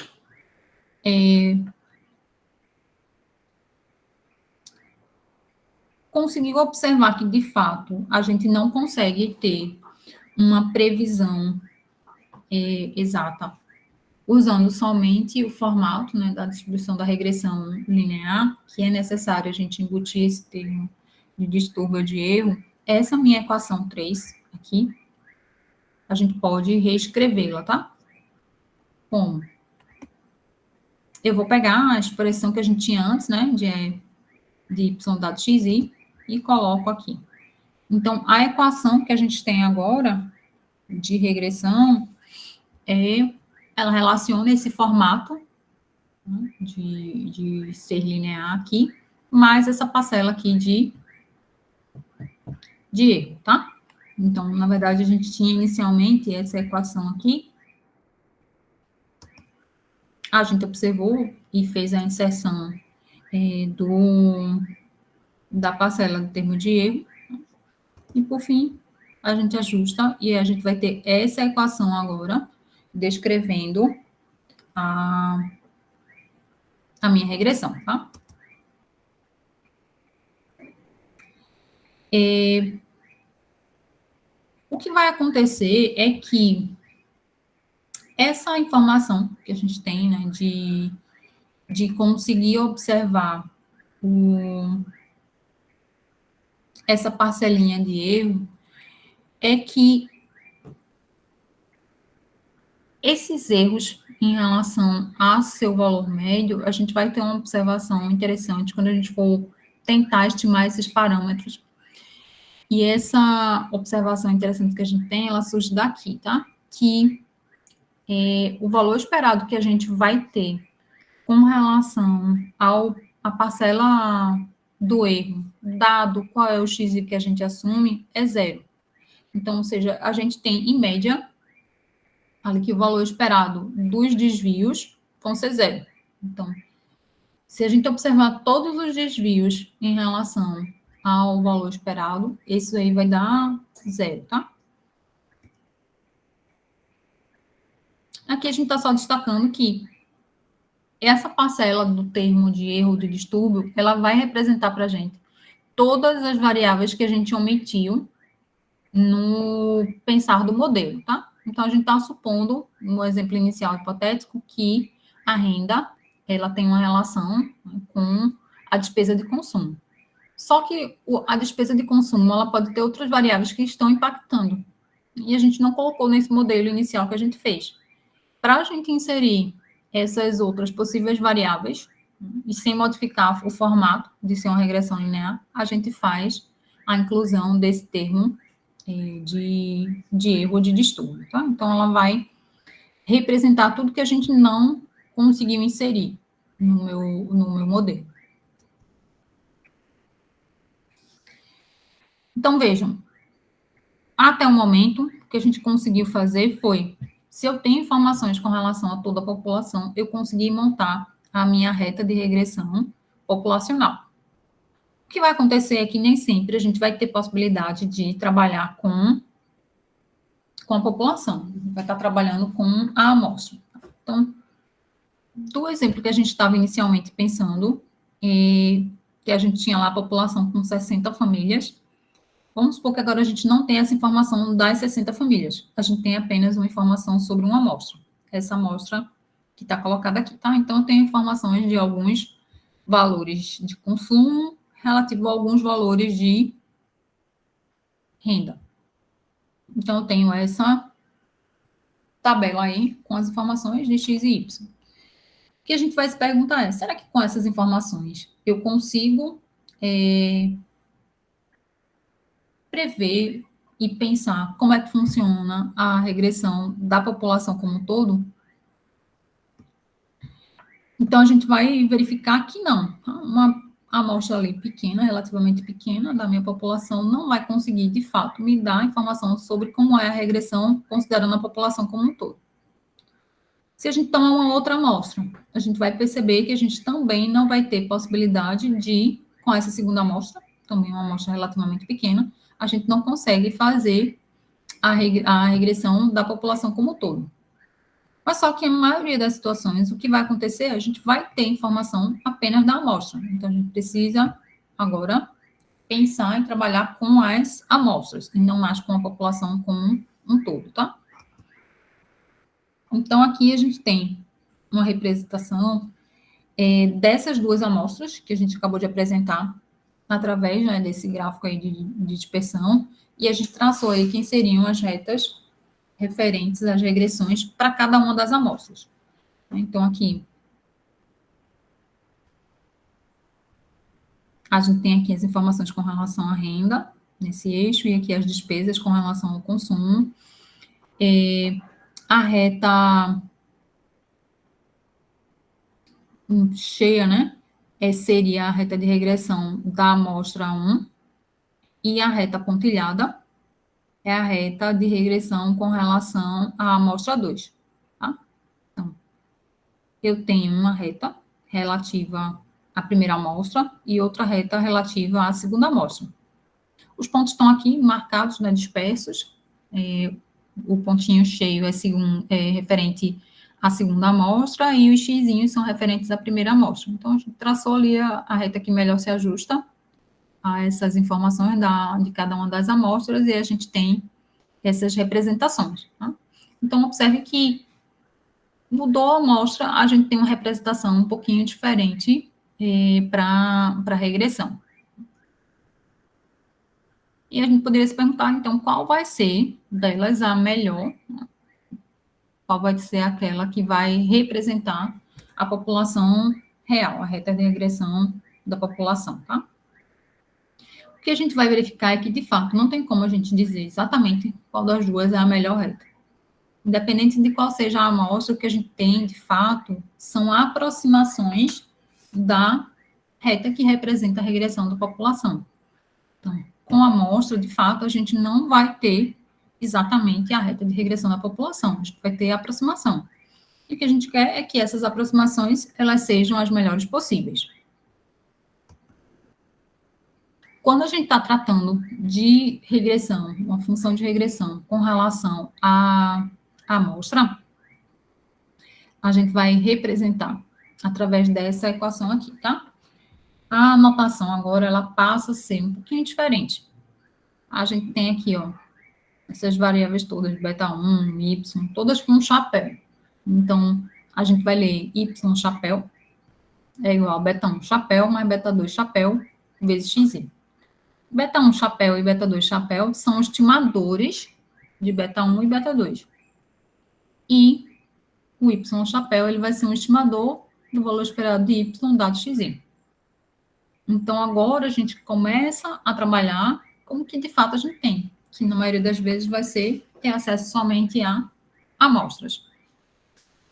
conseguiu observar que, de fato, a gente não consegue ter uma previsão exata usando somente o formato, né, da distribuição da regressão linear, que é necessário a gente embutir esse termo de distúrbio de erro. Essa minha equação 3 aqui, a gente pode reescrevê-la, tá? Como? Eu vou pegar a expressão que a gente tinha antes, né, de y dado xi, e coloco aqui. Então, a equação que a gente tem agora de regressão ela relaciona esse formato, né, de ser linear aqui, mais essa parcela aqui de erro, tá? Então, na verdade, a gente tinha inicialmente essa equação aqui, a gente observou e fez a inserção da parcela do termo de erro, e por fim, a gente ajusta e a gente vai ter essa equação agora, descrevendo a minha regressão, tá? O que vai acontecer é que essa informação que a gente tem, né, de conseguir observar essa parcelinha de erro, é que esses erros em relação a seu valor médio, a gente vai ter uma observação interessante quando a gente for tentar estimar esses parâmetros. E essa observação interessante que a gente tem, ela surge daqui, tá? Que o valor esperado que a gente vai ter com relação à parcela do erro, dado qual é o xi que a gente assume, é zero. Então, ou seja, a gente tem, em média, ali que o valor esperado dos desvios vão ser zero. Então, se a gente observar todos os desvios em relação ao valor esperado, isso aí vai dar zero, tá? Aqui a gente está só destacando que essa parcela do termo de erro de distúrbio, ela vai representar para a gente todas as variáveis que a gente omitiu no pensar do modelo, tá? Então, a gente está supondo, no exemplo inicial hipotético, que a renda, ela tem uma relação, né, com a despesa de consumo. Só que a despesa de consumo, ela pode ter outras variáveis que estão impactando. E a gente não colocou nesse modelo inicial que a gente fez. Para a gente inserir essas outras possíveis variáveis, e sem modificar o formato de ser uma regressão linear, a gente faz a inclusão desse termo de erro de distúrbio, tá? Então, ela vai representar tudo que a gente não conseguiu inserir no meu modelo. Então, vejam, até o momento, o que a gente conseguiu fazer foi, se eu tenho informações com relação a toda a população, eu consegui montar a minha reta de regressão populacional. O que vai acontecer é que nem sempre a gente vai ter possibilidade de trabalhar com a população, vai estar trabalhando com a amostra. Então, do exemplo que a gente estava inicialmente pensando, que a gente tinha lá a população com 60 famílias, vamos supor que agora a gente não tem essa informação das 60 famílias, a gente tem apenas uma informação sobre uma amostra, essa amostra que está colocada aqui, tá? Então, eu tenho informações de alguns valores de consumo relativo a alguns valores de renda. Então, eu tenho essa tabela aí com as informações de X e Y. O que a gente vai se perguntar é, será que com essas informações eu consigo prever e pensar como é que funciona a regressão da população como um todo? Então, a gente vai verificar que não. Uma amostra ali pequena, relativamente pequena, da minha população, não vai conseguir, de fato, me dar informação sobre como é a regressão, considerando a população como um todo. Se a gente tomar uma outra amostra, a gente vai perceber que a gente também não vai ter possibilidade de, com essa segunda amostra, também uma amostra relativamente pequena, a gente não consegue fazer a regressão da população como um todo. Mas só que a maioria das situações, o que vai acontecer, a gente vai ter informação apenas da amostra. Então, a gente precisa agora pensar em trabalhar com as amostras, e não mais com a população como um todo, tá? Então, aqui a gente tem uma representação dessas duas amostras que a gente acabou de apresentar através, né, desse gráfico aí de dispersão, e a gente traçou aí quem seriam as retas referentes às regressões para cada uma das amostras. Então, aqui, a gente tem aqui as informações com relação à renda, nesse eixo, e aqui as despesas com relação ao consumo. A reta cheia, né, seria a reta de regressão da amostra 1, e a reta pontilhada é a reta de regressão com relação à amostra 2, tá? Então, eu tenho uma reta relativa à primeira amostra e outra reta relativa à segunda amostra. Os pontos estão aqui marcados, né, dispersos. O pontinho cheio é referente à segunda amostra e os xizinhos são referentes à primeira amostra. Então, a gente traçou ali a reta que melhor se ajusta a essas informações de cada uma das amostras e a gente tem essas representações. Tá? Então, observe que mudou a amostra, a gente tem uma representação um pouquinho diferente para a regressão. E a gente poderia se perguntar, então, qual vai ser delas a melhor, né? Qual vai ser aquela que vai representar a população real, a reta de regressão da população, tá? O que a gente vai verificar é que, de fato, não tem como a gente dizer exatamente qual das duas é a melhor reta. Independente de qual seja a amostra, o que a gente tem, de fato, são aproximações da reta que representa a regressão da população. Então, com a amostra, de fato, a gente não vai ter exatamente a reta de regressão da população, a gente vai ter a aproximação. E o que a gente quer é que essas aproximações, elas sejam as melhores possíveis. Quando a gente está tratando de regressão, uma função de regressão com relação à amostra, a gente vai representar através dessa equação aqui, tá? A anotação agora, ela passa a ser um pouquinho diferente. A gente tem aqui, ó, essas variáveis todas, beta 1, y, todas com um chapéu. Então, a gente vai ler y chapéu é igual a beta 1 chapéu mais beta 2 chapéu vezes xi. Beta 1 chapéu e beta 2 chapéu são estimadores de beta 1 e beta 2. E o y chapéu, ele vai ser um estimador do valor esperado de y dado xi. Então, agora a gente começa a trabalhar como que de fato a gente tem, que na maioria das vezes vai ser ter acesso somente a amostras.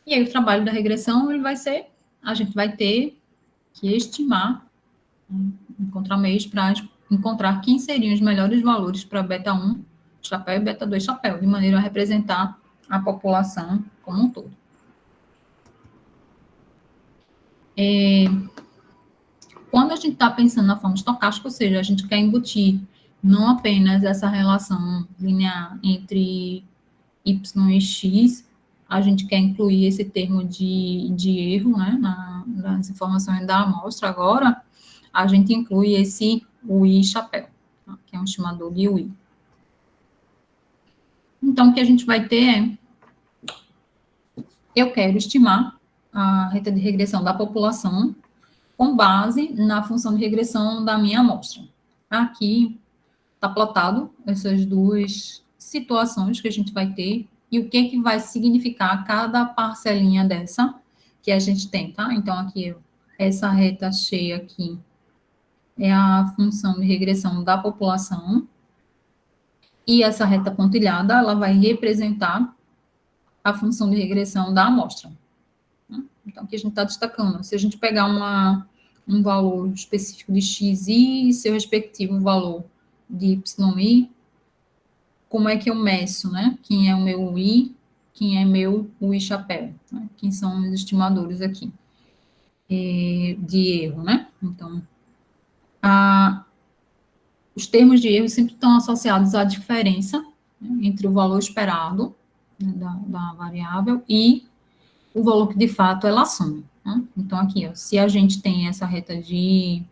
E aí o trabalho da regressão, ele vai ser, a gente vai ter que estimar, encontrar meios para encontrar quem seriam os melhores valores para beta 1 chapéu e beta 2 chapéu, de maneira a representar a população como um todo. Quando a gente está pensando na forma estocástica, ou seja, a gente quer embutir não apenas essa relação linear entre y e x, a gente quer incluir esse termo de erro, né, nas informações da amostra. Agora, a gente inclui esse UI chapéu, tá, que é um estimador de UI. Então, o que a gente vai ter eu quero estimar a reta de regressão da população com base na função de regressão da minha amostra. Aqui está plotado essas duas situações que a gente vai ter e o que vai significar cada parcelinha dessa que a gente tem, tá? Então, aqui, essa reta cheia aqui é a função de regressão da população, e essa reta pontilhada, ela vai representar a função de regressão da amostra. Então, aqui a gente está destacando, se a gente pegar um valor específico de xi e seu respectivo valor de yi, como é que eu meço, né? Quem é o meu i, quem é meu i chapéu, né? Quem são os estimadores aqui de erro, né? Então, os termos de erro sempre estão associados à diferença, né, entre o valor esperado, né, da variável e o valor que de fato ela assume. Né? Então, aqui, ó, se a gente tem essa reta de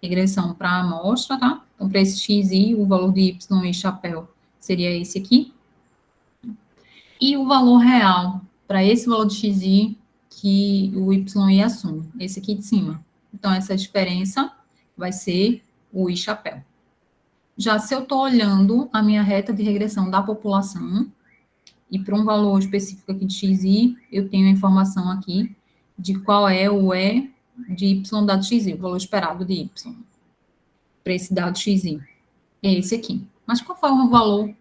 regressão para a amostra, tá? Então, para esse xi, o valor de y e chapéu seria esse aqui. E o valor real para esse valor de xi que o yi assume, esse aqui de cima. Então, essa diferença vai ser o i chapéu. Já se eu estou olhando a minha reta de regressão da população, e para um valor específico aqui de xi, eu tenho a informação aqui de qual é o E de y dado xi, o valor esperado de y, para esse dado xi. É esse aqui. Mas qual foi o valor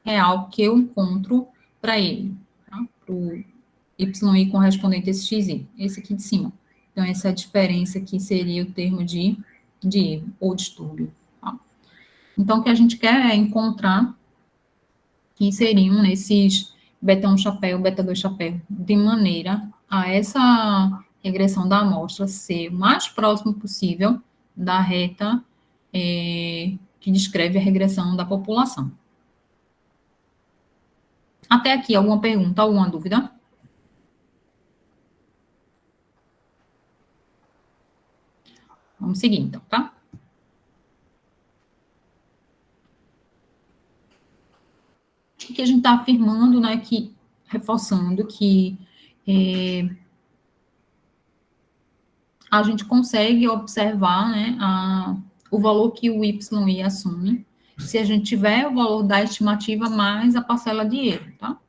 real que eu encontro para ele? Tá? Para o yi correspondente a esse xi, esse aqui de cima. Então, essa diferença aqui seria o termo de erro ou distúrbio. Tá? Então, o que a gente quer é encontrar que seriam nesses beta 1 chapéu, beta 2 chapéu, de maneira a essa regressão da amostra ser o mais próximo possível da reta que descreve a regressão da população. Até aqui, alguma pergunta, alguma dúvida? Vamos seguir, então, tá? O que a gente está afirmando, né, que, reforçando que a gente consegue observar, né, o valor que o yi assume, se a gente tiver o valor da estimativa mais a parcela de erro, tá?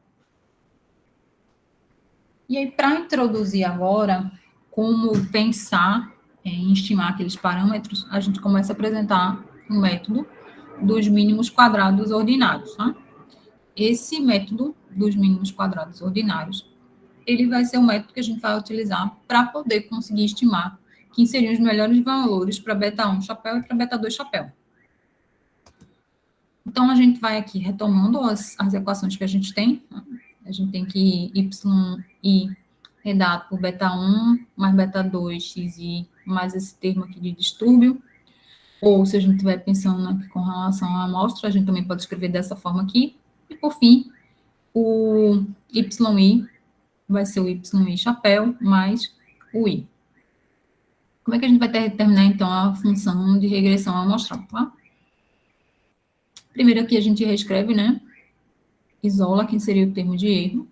E aí, para introduzir agora como pensar em estimar aqueles parâmetros, a gente começa a apresentar um método dos mínimos quadrados ordinários, tá? Esse método dos mínimos quadrados ordinários, ele vai ser o método que a gente vai utilizar para poder conseguir estimar quem seriam os melhores valores para beta 1 chapéu e para beta 2 chapéu. Então, a gente vai aqui retomando as equações que a gente tem. A gente tem que yi é dado por beta 1 mais beta 2 xi mais esse termo aqui de distúrbio. Ou, se a gente estiver pensando aqui com relação à amostra, a gente também pode escrever dessa forma aqui. E, por fim, o yi vai ser o yi chapéu mais o i. Como é que a gente vai determinar, então, a função de regressão amostral, tá? Primeiro aqui a gente reescreve, né? Isola quem seria o termo de erro.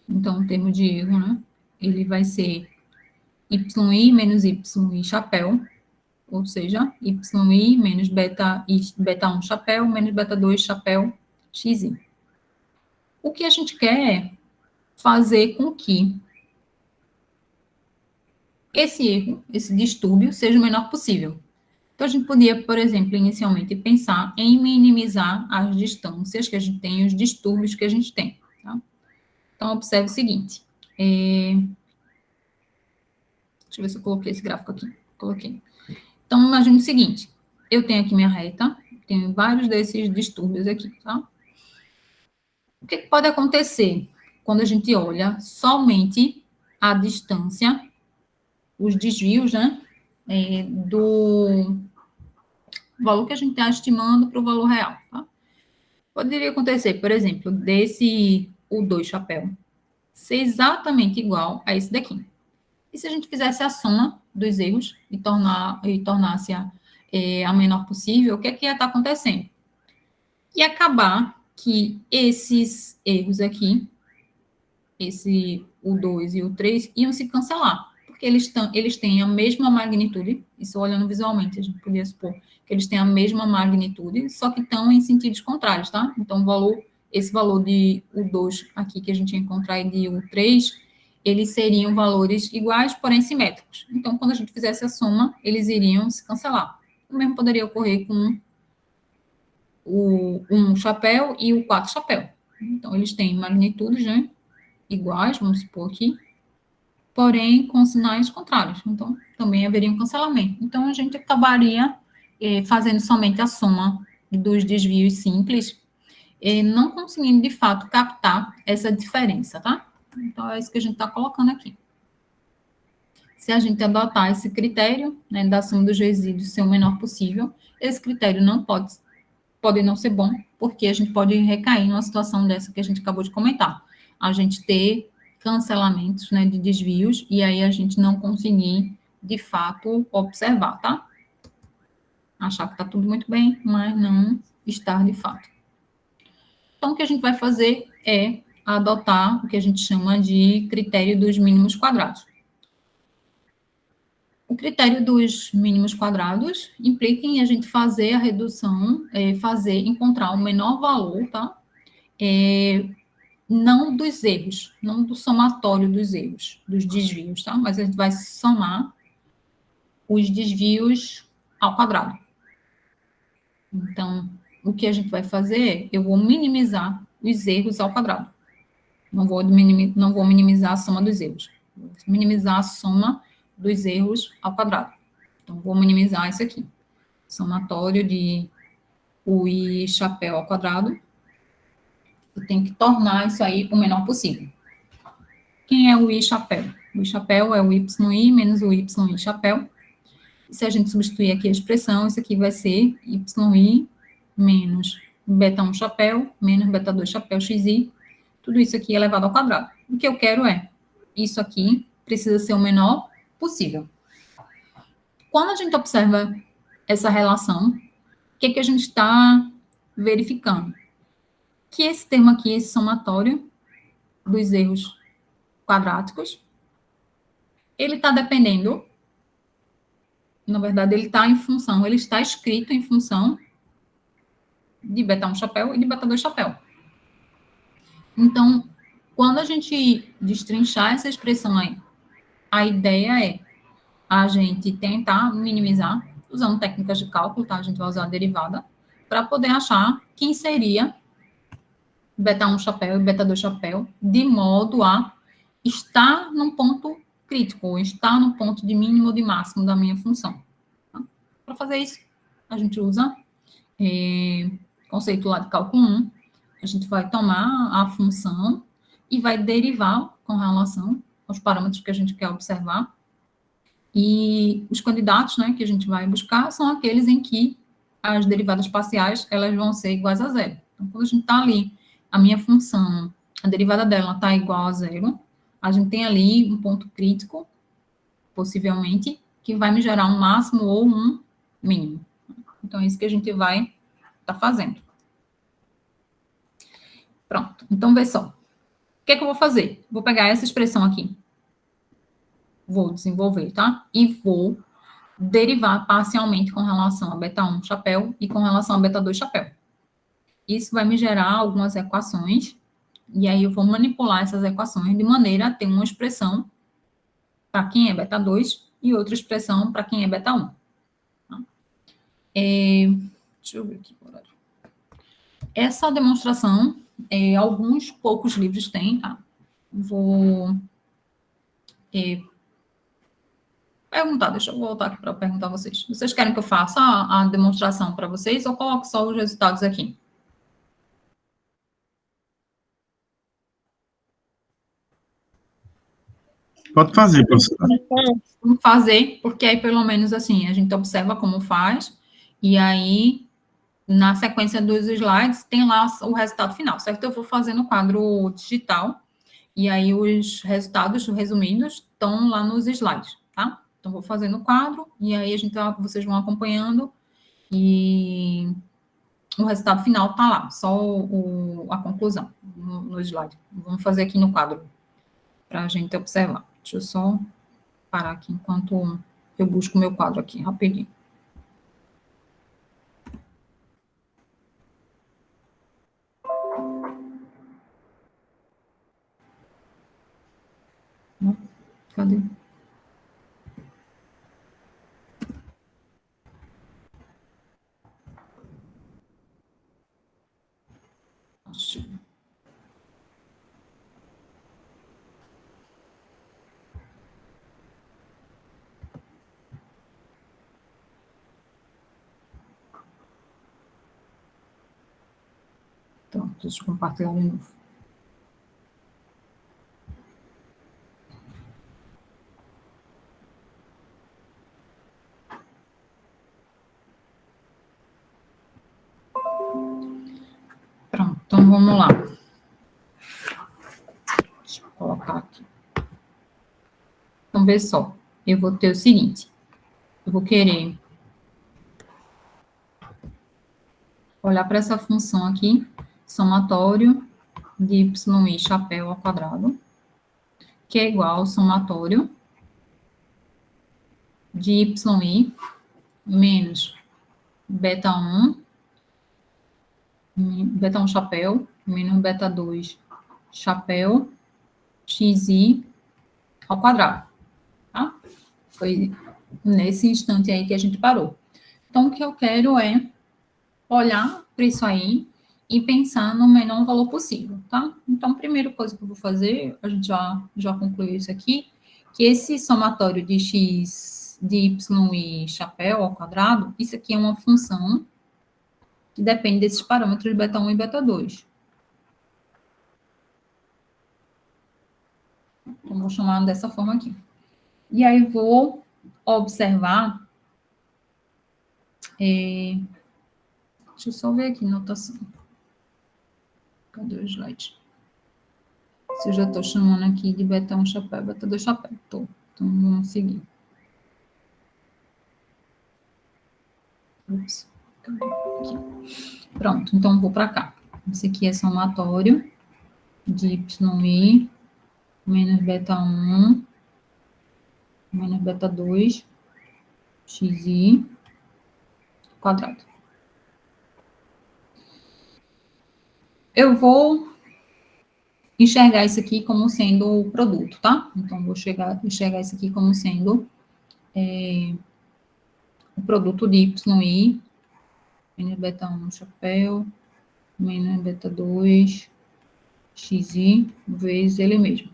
Então, o termo de erro, né? Ele vai ser yi menos yi chapéu, ou seja, yi menos beta 1 chapéu menos beta 2 chapéu xi. O que a gente quer é fazer com que esse erro, esse distúrbio, seja o menor possível. Então, a gente podia, por exemplo, inicialmente pensar em minimizar as distâncias que a gente tem, os distúrbios que a gente tem. Tá? Então, observe o seguinte. Deixa eu ver se eu coloquei esse gráfico aqui. Coloquei. Então, imagine o seguinte. Eu tenho aqui minha reta, tenho vários desses distúrbios aqui, tá? O que pode acontecer quando a gente olha somente a distância, os desvios, né, do valor que a gente está estimando para o valor real, tá? Poderia acontecer, por exemplo, desse U2 chapéu ser exatamente igual a esse daqui. E se a gente fizesse a soma dos erros e tornasse a menor possível, o que é que ia estar acontecendo? E acabar que esses erros aqui, esse U2 e o 3, iam se cancelar, porque eles têm a mesma magnitude, isso olhando visualmente, a gente poderia supor que eles têm a mesma magnitude, só que estão em sentidos contrários, tá? Então, esse valor de U2 aqui que a gente ia encontrar e de U3, eles seriam valores iguais, porém simétricos. Então, quando a gente fizesse a soma, eles iriam se cancelar. O mesmo poderia ocorrer com o 1 chapéu e o 4 chapéu. Então, eles têm magnitudes, né, iguais, vamos supor aqui, porém com sinais contrários. Então, também haveria um cancelamento. Então, a gente acabaria fazendo somente a soma dos desvios simples, não conseguindo, de fato, captar essa diferença, tá? Então, é isso que a gente está colocando aqui. Se a gente adotar esse critério, né, da soma dos resíduos ser o menor possível, esse critério não pode não ser bom, porque a gente pode recair numa situação dessa que a gente acabou de comentar. A gente ter cancelamentos, né, de desvios, e aí a gente não conseguir, de fato, observar, tá? Achar que está tudo muito bem, mas não estar de fato. Então, o que a gente vai fazer é adotar o que a gente chama de critério dos mínimos quadrados. O critério dos mínimos quadrados implica em a gente fazer a redução, encontrar o menor valor, tá? Não dos erros, não do somatório dos erros, dos desvios, tá? Mas a gente vai somar os desvios ao quadrado. Então, o que a gente vai fazer, eu vou minimizar os erros ao quadrado. Não vou minimizar a soma dos erros. Vou minimizar a soma dos erros ao quadrado. Então, vou minimizar isso aqui. Somatório de u e chapéu ao quadrado. Eu tenho que tornar isso aí o menor possível. Quem é o i chapéu? O i chapéu é o yi menos o yi chapéu. E se a gente substituir aqui a expressão, isso aqui vai ser yi menos beta 1 chapéu menos beta 2 chapéu xi. Tudo isso aqui elevado ao quadrado. O que eu quero é, isso aqui precisa ser o menor possível. Quando a gente observa essa relação, o que a gente está verificando? Que esse termo aqui, esse somatório dos erros quadráticos, ele está dependendo, na verdade, ele está em função, ele está escrito em função de beta 1 chapéu e de beta 2 chapéu. Então, quando a gente destrinchar essa expressão aí, a ideia é a gente tentar minimizar, usando técnicas de cálculo, tá? A gente vai usar a derivada, para poder achar quem seria beta 1 chapéu e beta 2 chapéu, de modo a estar num ponto crítico, ou estar no ponto de mínimo ou de máximo da minha função. Tá? Para fazer isso, a gente usa conceito lá de cálculo 1, a gente vai tomar a função e vai derivar com relação aos parâmetros que a gente quer observar. E os candidatos, né, que a gente vai buscar são aqueles em que as derivadas parciais elas vão ser iguais a zero. Então, quando a gente está ali, a minha função, a derivada dela está igual a zero, a gente tem ali um ponto crítico, possivelmente, que vai me gerar um máximo ou um mínimo. Então, é isso que a gente vai estar fazendo. Pronto. Então, vê só. O que é que eu vou fazer? Vou pegar essa expressão aqui. Vou desenvolver, tá? E vou derivar parcialmente com relação a beta 1 chapéu e com relação a beta 2 chapéu. Isso vai me gerar algumas equações, e aí eu vou manipular essas equações de maneira a ter uma expressão para quem é beta 2 e outra expressão para quem é beta 1. Tá? Deixa eu ver aqui o horário. Essa demonstração, alguns poucos livros têm, tá? Vou perguntar, deixa eu voltar aqui para perguntar a vocês. Vocês querem que eu faça a demonstração para vocês ou coloque só os resultados aqui? Pode fazer, professora. Vamos fazer, porque aí pelo menos assim, a gente observa como faz, e aí na sequência dos slides tem lá o resultado final, certo? Eu vou fazer no quadro digital, e aí os resultados resumidos estão lá nos slides, tá? Então, vou fazer no quadro, e aí vocês vão acompanhando, e o resultado final está lá, só a conclusão no slide. Vamos fazer aqui no quadro, para a gente observar. Deixa eu só parar aqui enquanto eu busco o meu quadro aqui, rapidinho. Cadê? Achei. Então, deixa eu compartilhar de novo. Pronto, então vamos lá. Deixa eu colocar aqui. Então, vê só. Eu vou ter o seguinte. Eu vou querer olhar para essa função aqui, somatório de y chapéu ao quadrado, que é igual ao somatório de y menos beta 1, beta 1 chapéu, menos beta 2 chapéu, xi ao quadrado, tá? Foi nesse instante aí que a gente parou. Então, o que eu quero é olhar para isso aí e pensar no menor valor possível, tá? Então, a primeira coisa que eu vou fazer, a gente já concluiu isso aqui, que esse somatório de x, de y e chapéu ao quadrado, isso aqui é uma função que depende desses parâmetros beta 1 e beta 2. Então, vou chamar dessa forma aqui. E aí, vou observar... deixa eu só ver aqui, notação. Cadê o slide? Se eu já estou chamando aqui de beta 1 chapéu, beta 2 chapéu. Tô. Então, vamos seguir. Ups. Aqui. Pronto, então vou para cá. Esse aqui é somatório de y menos beta 1 menos beta 2 xi quadrado. Eu vou enxergar isso aqui como sendo o produto, tá? Então, vou enxergar isso aqui como sendo o produto de y menos beta 1 chapéu menos beta 2 xi vezes ele mesmo.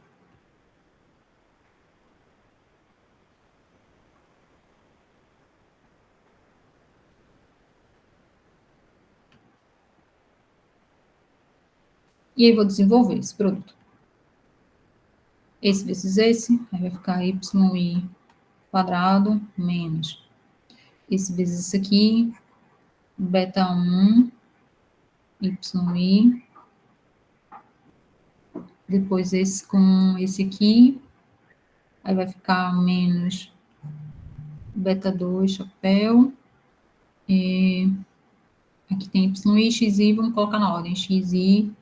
E aí, vou desenvolver esse produto. Esse vezes esse, aí vai ficar y quadrado menos esse vezes isso aqui, beta 1, y, depois esse com esse aqui, aí vai ficar menos beta 2 chapéu, e aqui tem y, xi, vamos colocar na ordem, xi, y.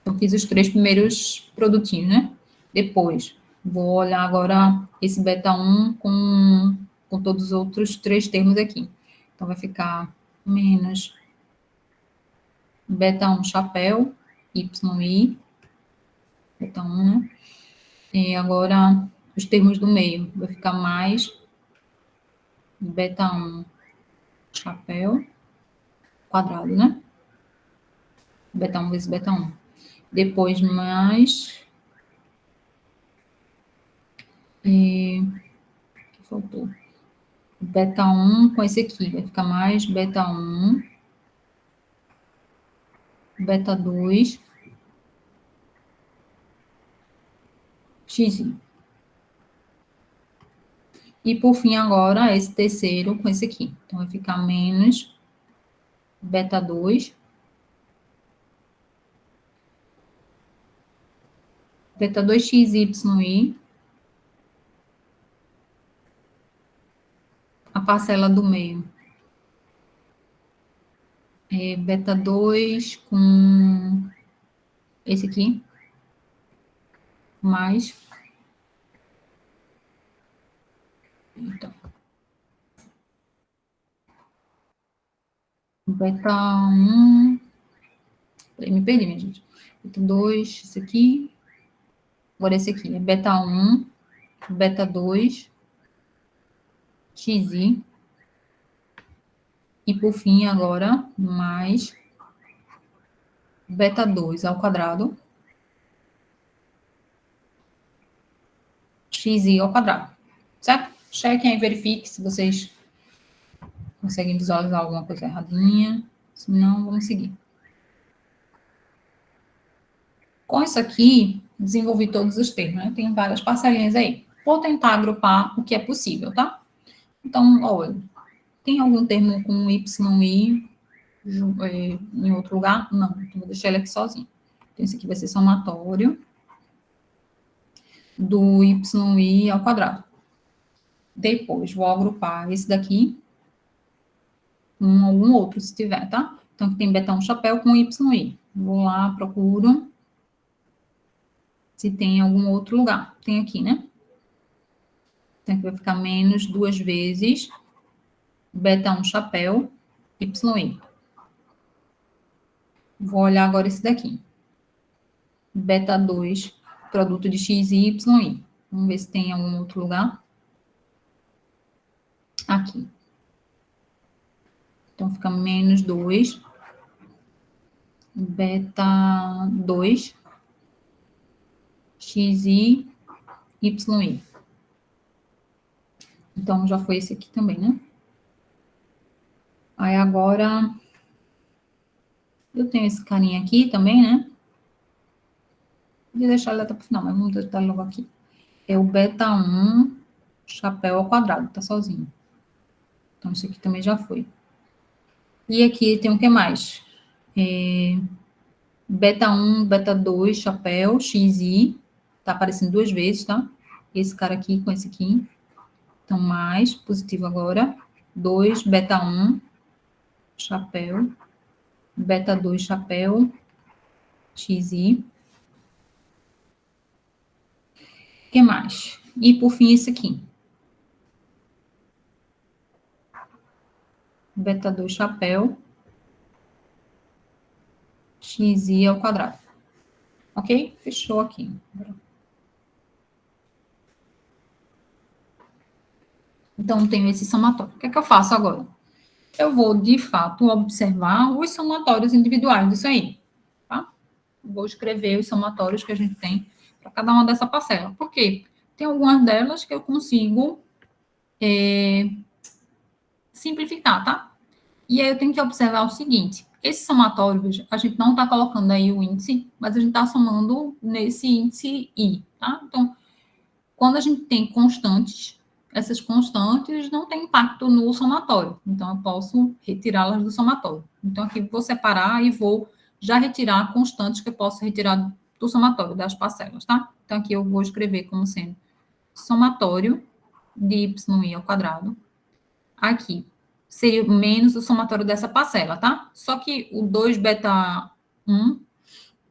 Eu fiz os 3 primeiros produtinhos, né? Depois, vou olhar agora esse beta 1 com todos os outros 3 termos aqui. Então, vai ficar menos beta 1 chapéu, y, beta 1, né? E agora, os termos do meio, vai ficar mais beta 1 chapéu, quadrado, né? Beta 1 vezes beta 1. Depois, mais... que faltou? Beta 1 com esse aqui, vai ficar mais beta 1, beta 2, xi. E, por fim, agora, esse terceiro com esse aqui. Então, vai ficar menos beta 2, beta 2xy, a parcela do meio. É beta 2 com esse aqui, mais... Então, beta 1... Me perdi, minha gente. Beta 2, esse aqui, Agora esse aqui é beta 1, beta 2, xi, e por fim agora mais beta 2 ao quadrado, xi ao quadrado, certo? Chequem aí, verifique se vocês conseguem visualizar alguma coisa erradinha, se não, vamos seguir. Com isso aqui, desenvolvi todos os termos, né? Tem várias parcelinhas aí. Vou tentar agrupar o que é possível, tá? Então, olha, tem algum termo com YI em outro lugar? Não, então vou deixar ele aqui sozinho. Então, esse aqui vai ser somatório do YI ao quadrado. Depois, vou agrupar esse daqui com algum outro, se tiver, tá? Então, aqui tem beta 1 chapéu com YI. Vou lá, procuro se tem algum outro lugar. Tem aqui, né? Então, aqui vai ficar menos 2 vezes beta 1 chapéu, YI. Vou olhar agora esse daqui. Beta 2, produto de X e YI. Vamos ver se tem algum outro lugar. Aqui. Então, fica menos 2, beta 2, XI, YI. Então, já foi esse aqui também, né? Aí, agora, eu tenho esse carinha aqui também, né? Podia deixar ele até para o final, mas vamos deixar logo aqui. É o beta 1, chapéu ao quadrado, tá sozinho. Então, isso aqui também já foi. E aqui tem o que mais? Beta 1, beta 2, chapéu, XI. Tá aparecendo 2 vezes, tá? Esse cara aqui com esse aqui. Então, mais positivo agora. 2, beta 1, chapéu. Beta 2, chapéu, XI. O que mais? E, por fim, esse aqui. Beta 2, chapéu, XI ao quadrado. Ok? Fechou aqui. Então, tenho esse somatório. O que é que eu faço agora? Eu vou, de fato, observar os somatórios individuais disso aí, tá? Vou escrever os somatórios que a gente tem para cada uma dessa parcela. Por quê? Tem algumas delas que eu consigo simplificar, tá? E aí eu tenho que observar o seguinte, esse somatório, veja, a gente não está colocando aí o índice, mas a gente está somando nesse índice I, tá? Então, quando a gente tem constantes, essas constantes não têm impacto no somatório. Então, eu posso retirá-las do somatório. Então, aqui vou separar e vou já retirar constantes que eu posso retirar do somatório, das parcelas, tá? Então, aqui eu vou escrever como sendo somatório de YI ao quadrado. Aqui seria menos o somatório dessa parcela, tá? Só que o 2 beta 1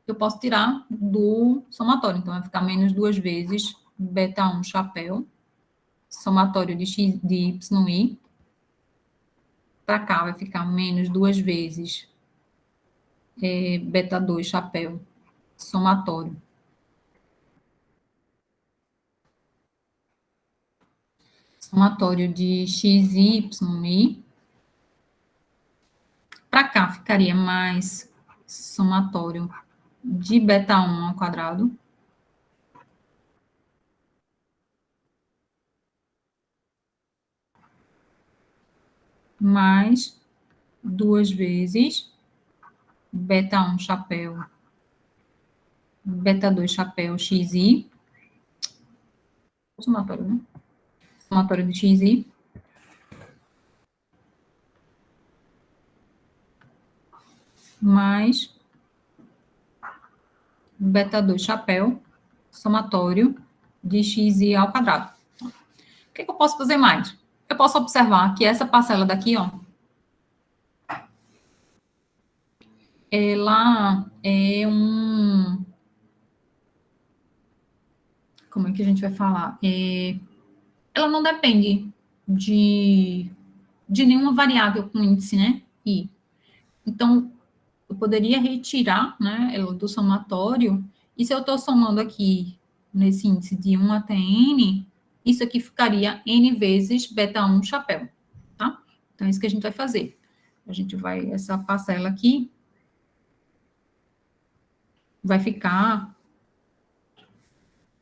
eu posso tirar do somatório. Então, vai ficar menos 2 vezes beta 1 chapéu, somatório de X, de YI. Para cá vai ficar menos 2 vezes beta 2 chapéu, somatório. Somatório de XI, YI. Para cá ficaria mais somatório de beta 1 ao quadrado. Mais 2 vezes beta 1 chapéu, beta 2 chapéu, XI. Somatório, né? Somatório de XI. Mais beta 2 chapéu, somatório de XI ao quadrado. O que eu posso fazer mais? Eu posso observar que essa parcela daqui, ó, ela é um... Como é que a gente vai falar? Ela não depende de nenhuma variável com índice, né? I. Então, eu poderia retirar, né, ela do somatório, e se eu estou somando aqui nesse índice de 1 até N, isso aqui ficaria N vezes beta 1 chapéu, tá? Então, é isso que a gente vai fazer. A gente vai, essa parcela aqui, vai ficar,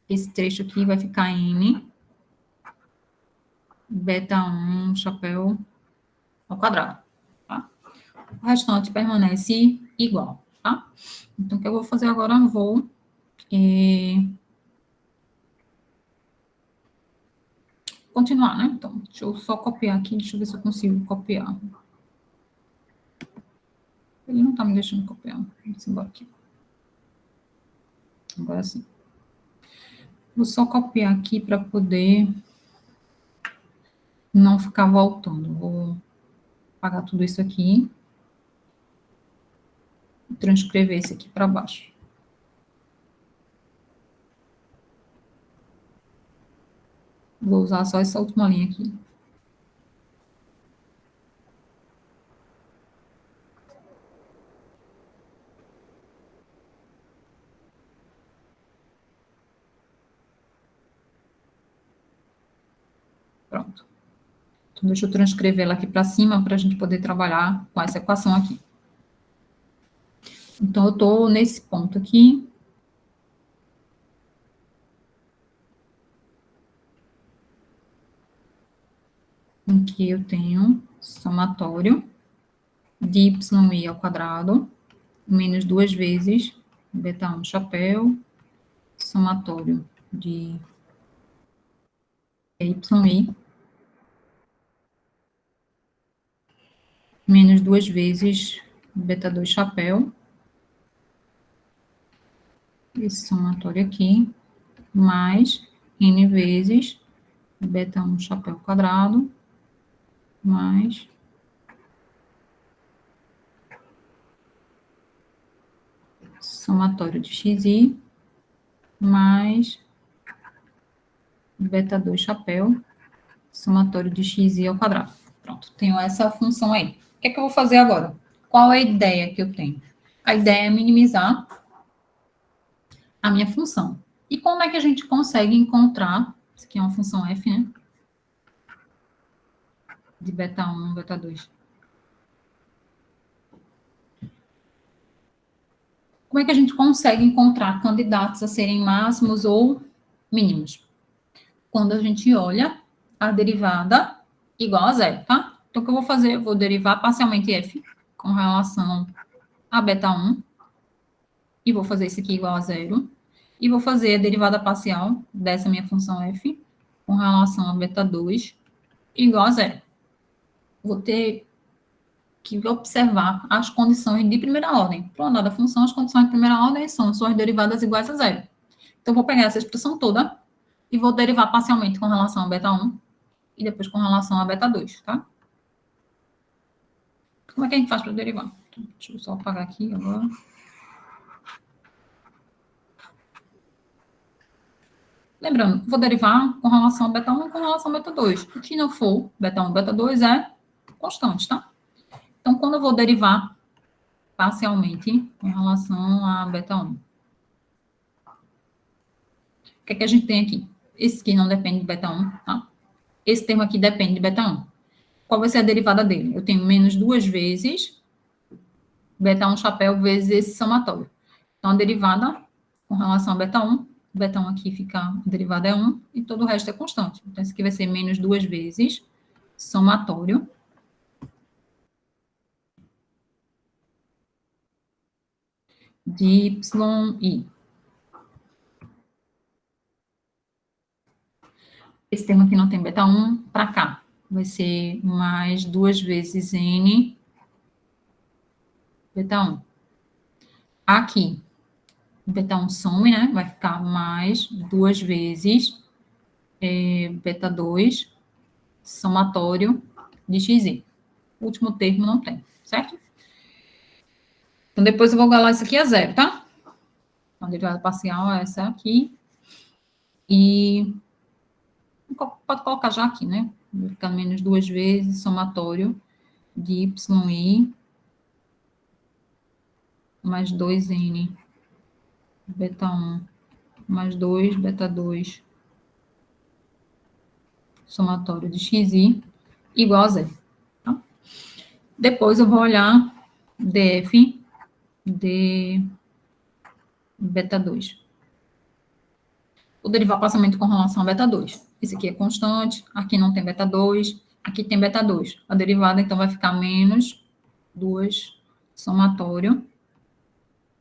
esse trecho aqui vai ficar N, beta 1 chapéu ao quadrado, tá? O restante permanece igual, tá? Então, o que eu vou fazer agora? Eu vou continuar, né? Então, deixa eu só copiar aqui, deixa eu ver se eu consigo copiar. Ele não tá me deixando copiar. Vamos embora aqui. Agora sim. Vou só copiar aqui para poder não ficar voltando. Vou apagar tudo isso aqui e transcrever esse aqui para baixo. Vou usar só essa última linha aqui. Pronto. Então, deixa eu transcrever ela aqui para cima para a gente poder trabalhar com essa equação aqui. Então, eu estou nesse ponto aqui. Em que eu tenho somatório de y ao quadrado, menos 2 vezes beta 1 chapéu, somatório de y, menos 2 vezes beta 2 chapéu, esse somatório aqui, mais n vezes beta 1 chapéu quadrado, mais somatório de xi, mais beta 2 chapéu, somatório de xi ao quadrado. Pronto, tenho essa função aí. O que é que eu vou fazer agora? Qual é a ideia que eu tenho? A ideia é minimizar a minha função. E como é que a gente consegue encontrar, isso aqui é uma função f, né? De beta 1, beta 2. Como é que a gente consegue encontrar candidatos a serem máximos ou mínimos? Quando a gente olha a derivada igual a zero, tá? Então, o que eu vou fazer? Eu vou derivar parcialmente f com relação a beta 1, e vou fazer isso aqui igual a zero, e vou fazer a derivada parcial dessa minha função f com relação a beta 2 igual a zero. Vou ter que observar as condições de primeira ordem. Para uma dada função, as condições de primeira ordem são suas derivadas iguais a zero. Então, vou pegar essa expressão toda e vou derivar parcialmente com relação a beta 1 e depois com relação a beta 2, tá? Como é que a gente faz para derivar? Então, deixa eu só apagar aqui agora. Lembrando, vou derivar com relação a beta 1 e com relação a beta 2. O que não for beta 1 e beta 2 é constante, tá? Então, quando eu vou derivar parcialmente com relação a beta 1, o que é que a gente tem aqui? Esse aqui não depende de beta 1, tá? Esse termo aqui depende de beta 1. Qual vai ser a derivada dele? Eu tenho menos 2 vezes beta 1 chapéu vezes esse somatório. Então, a derivada com relação a beta 1 aqui fica, a derivada é 1, e todo o resto é constante. Então, isso aqui vai ser menos 2 vezes somatório de yi. Esse termo aqui não tem beta 1, para cá vai ser mais 2 vezes n beta 1. Aqui, beta 1 some, né? Vai ficar mais 2 vezes beta 2 somatório de xi. O último termo não tem, certo? Então, depois eu vou igualar isso aqui a zero, tá? Então, a derivada parcial é essa aqui. E pode colocar já aqui, né? Vai ficar menos 2 vezes somatório de yi mais 2n beta 1 mais 2, beta 2, somatório de xi igual a zero. Tá? Depois eu vou olhar df de beta 2. Vou derivar o passamento com relação a beta 2. Esse aqui é constante, aqui não tem beta 2, aqui tem beta 2. A derivada, então, vai ficar menos 2 somatório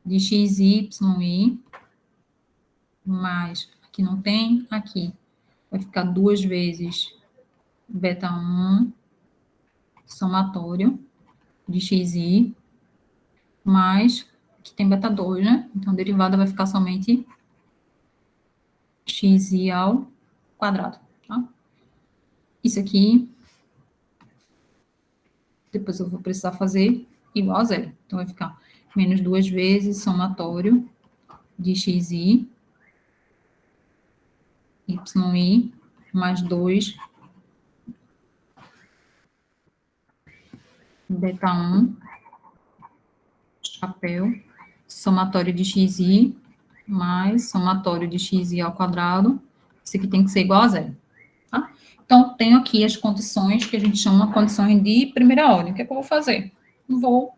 de xi mais, aqui não tem, aqui vai ficar 2 vezes beta 1 somatório de xi mais, aqui tem beta 2, né? Então, a derivada vai ficar somente xi ao quadrado, tá? Isso aqui, depois eu vou precisar fazer igual a zero. Então, vai ficar menos 2 vezes somatório de xi, yi, mais 2, beta 1, chapéu, somatório de xi, mais somatório de xi ao quadrado. Isso aqui tem que ser igual a zero, tá? Então, tenho aqui as condições que a gente chama condições de primeira ordem. O que é que eu vou fazer? Vou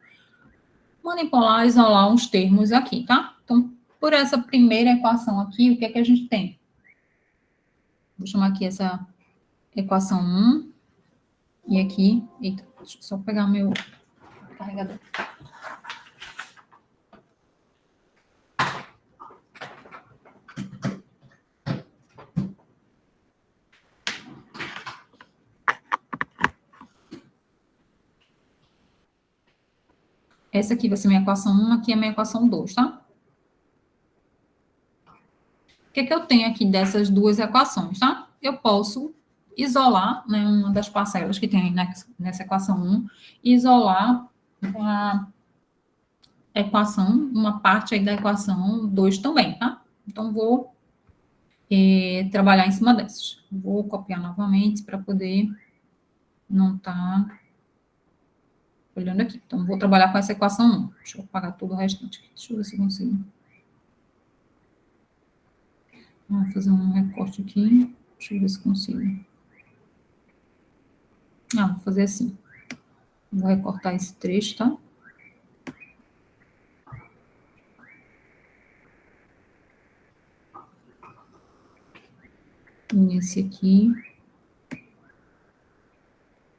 manipular, isolar uns termos aqui, tá? Então, por essa primeira equação aqui, o que é que a gente tem? Vou chamar aqui essa equação 1, e aqui, eita, deixa eu só pegar meu carregador. Essa aqui vai ser minha equação 1, aqui é minha equação 2, tá? O que é que eu tenho aqui dessas duas equações, tá? Eu posso isolar, né, uma das parcelas que tem nessa equação 1, isolar a equação, uma parte aí da equação 2 também, tá? Então, vou trabalhar em cima dessas. Vou copiar novamente para poder não estar olhando aqui. Então, vou trabalhar com essa equação 1. Deixa eu apagar todo o restante aqui. Deixa eu ver se eu consigo. Vou fazer um recorte aqui. Deixa eu ver se consigo. Vou fazer assim. Vou recortar esse trecho, tá? E esse aqui.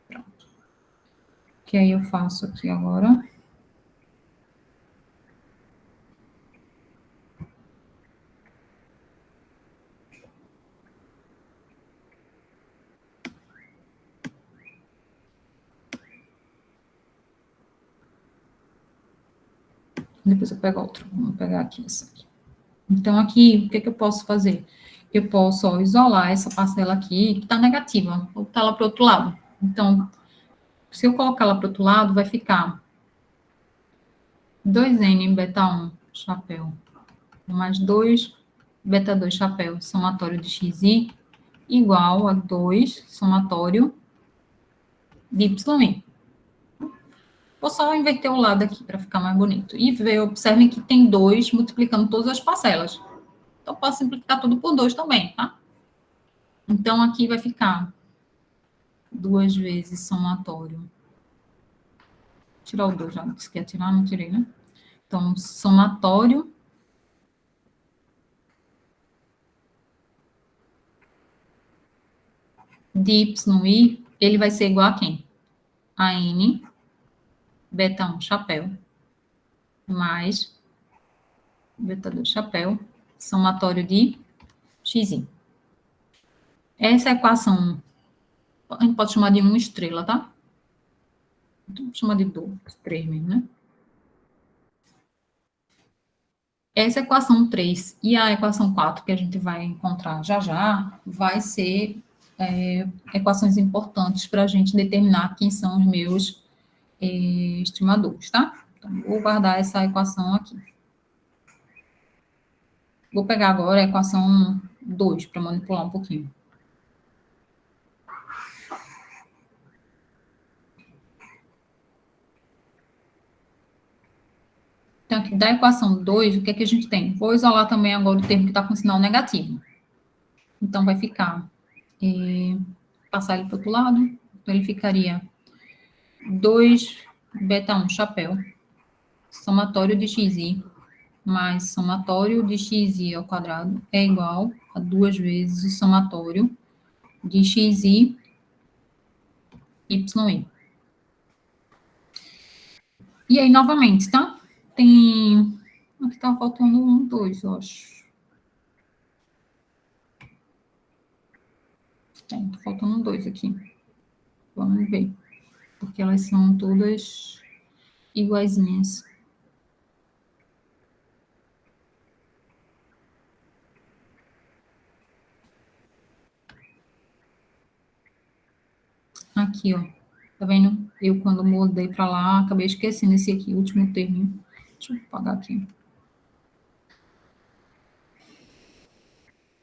Pronto. Que aí eu faço aqui agora. Depois eu pego outro. Vamos pegar aqui essa aqui. Então, aqui, o que que eu posso fazer? Eu posso, ó, isolar essa parcela aqui, que está negativa, vou botar ela para o outro lado. Então, se eu colocar ela para o outro lado, vai ficar 2n beta 1 chapéu mais 2 beta 2 chapéu somatório de xi igual a 2 somatório de yi. Vou só inverter o lado aqui para ficar mais bonito. E observem que tem 2 multiplicando todas as parcelas. Então, posso simplificar tudo por 2 também, tá? Então, aqui vai ficar 2 vezes somatório. Tirar o 2, já disse que ia tirar, não tirei, né? Então, somatório de yi, ele vai ser igual a quem? A n beta 1 chapéu mais beta 2 chapéu, somatório de xi. Essa equação a gente pode chamar de 1 estrela, tá? Então, chama de 2, 3 mesmo, né? Essa equação 3 e a equação 4, que a gente vai encontrar já já, vai ser equações importantes para a gente determinar quem são os meus estimadores, tá? Então, vou guardar essa equação aqui. Vou pegar agora a equação 2 para manipular um pouquinho. Então, aqui da equação 2, o que é que a gente tem? Vou isolar também agora o termo que está com sinal negativo. Então, vai ficar, passar ele para o outro lado, então ele ficaria 2 beta 1 chapéu, somatório de xi, mais somatório de xi ao quadrado é igual a 2 vezes o somatório de xi, yi. E aí, novamente, tá? Tem... Aqui tá faltando 1, 2, eu acho. Tem, tá faltando 2 aqui. Vamos ver. Porque elas são todas iguaizinhas. Aqui, ó. Tá vendo? Eu, quando mudei para lá, acabei esquecendo esse aqui, o último termo. Deixa eu apagar aqui.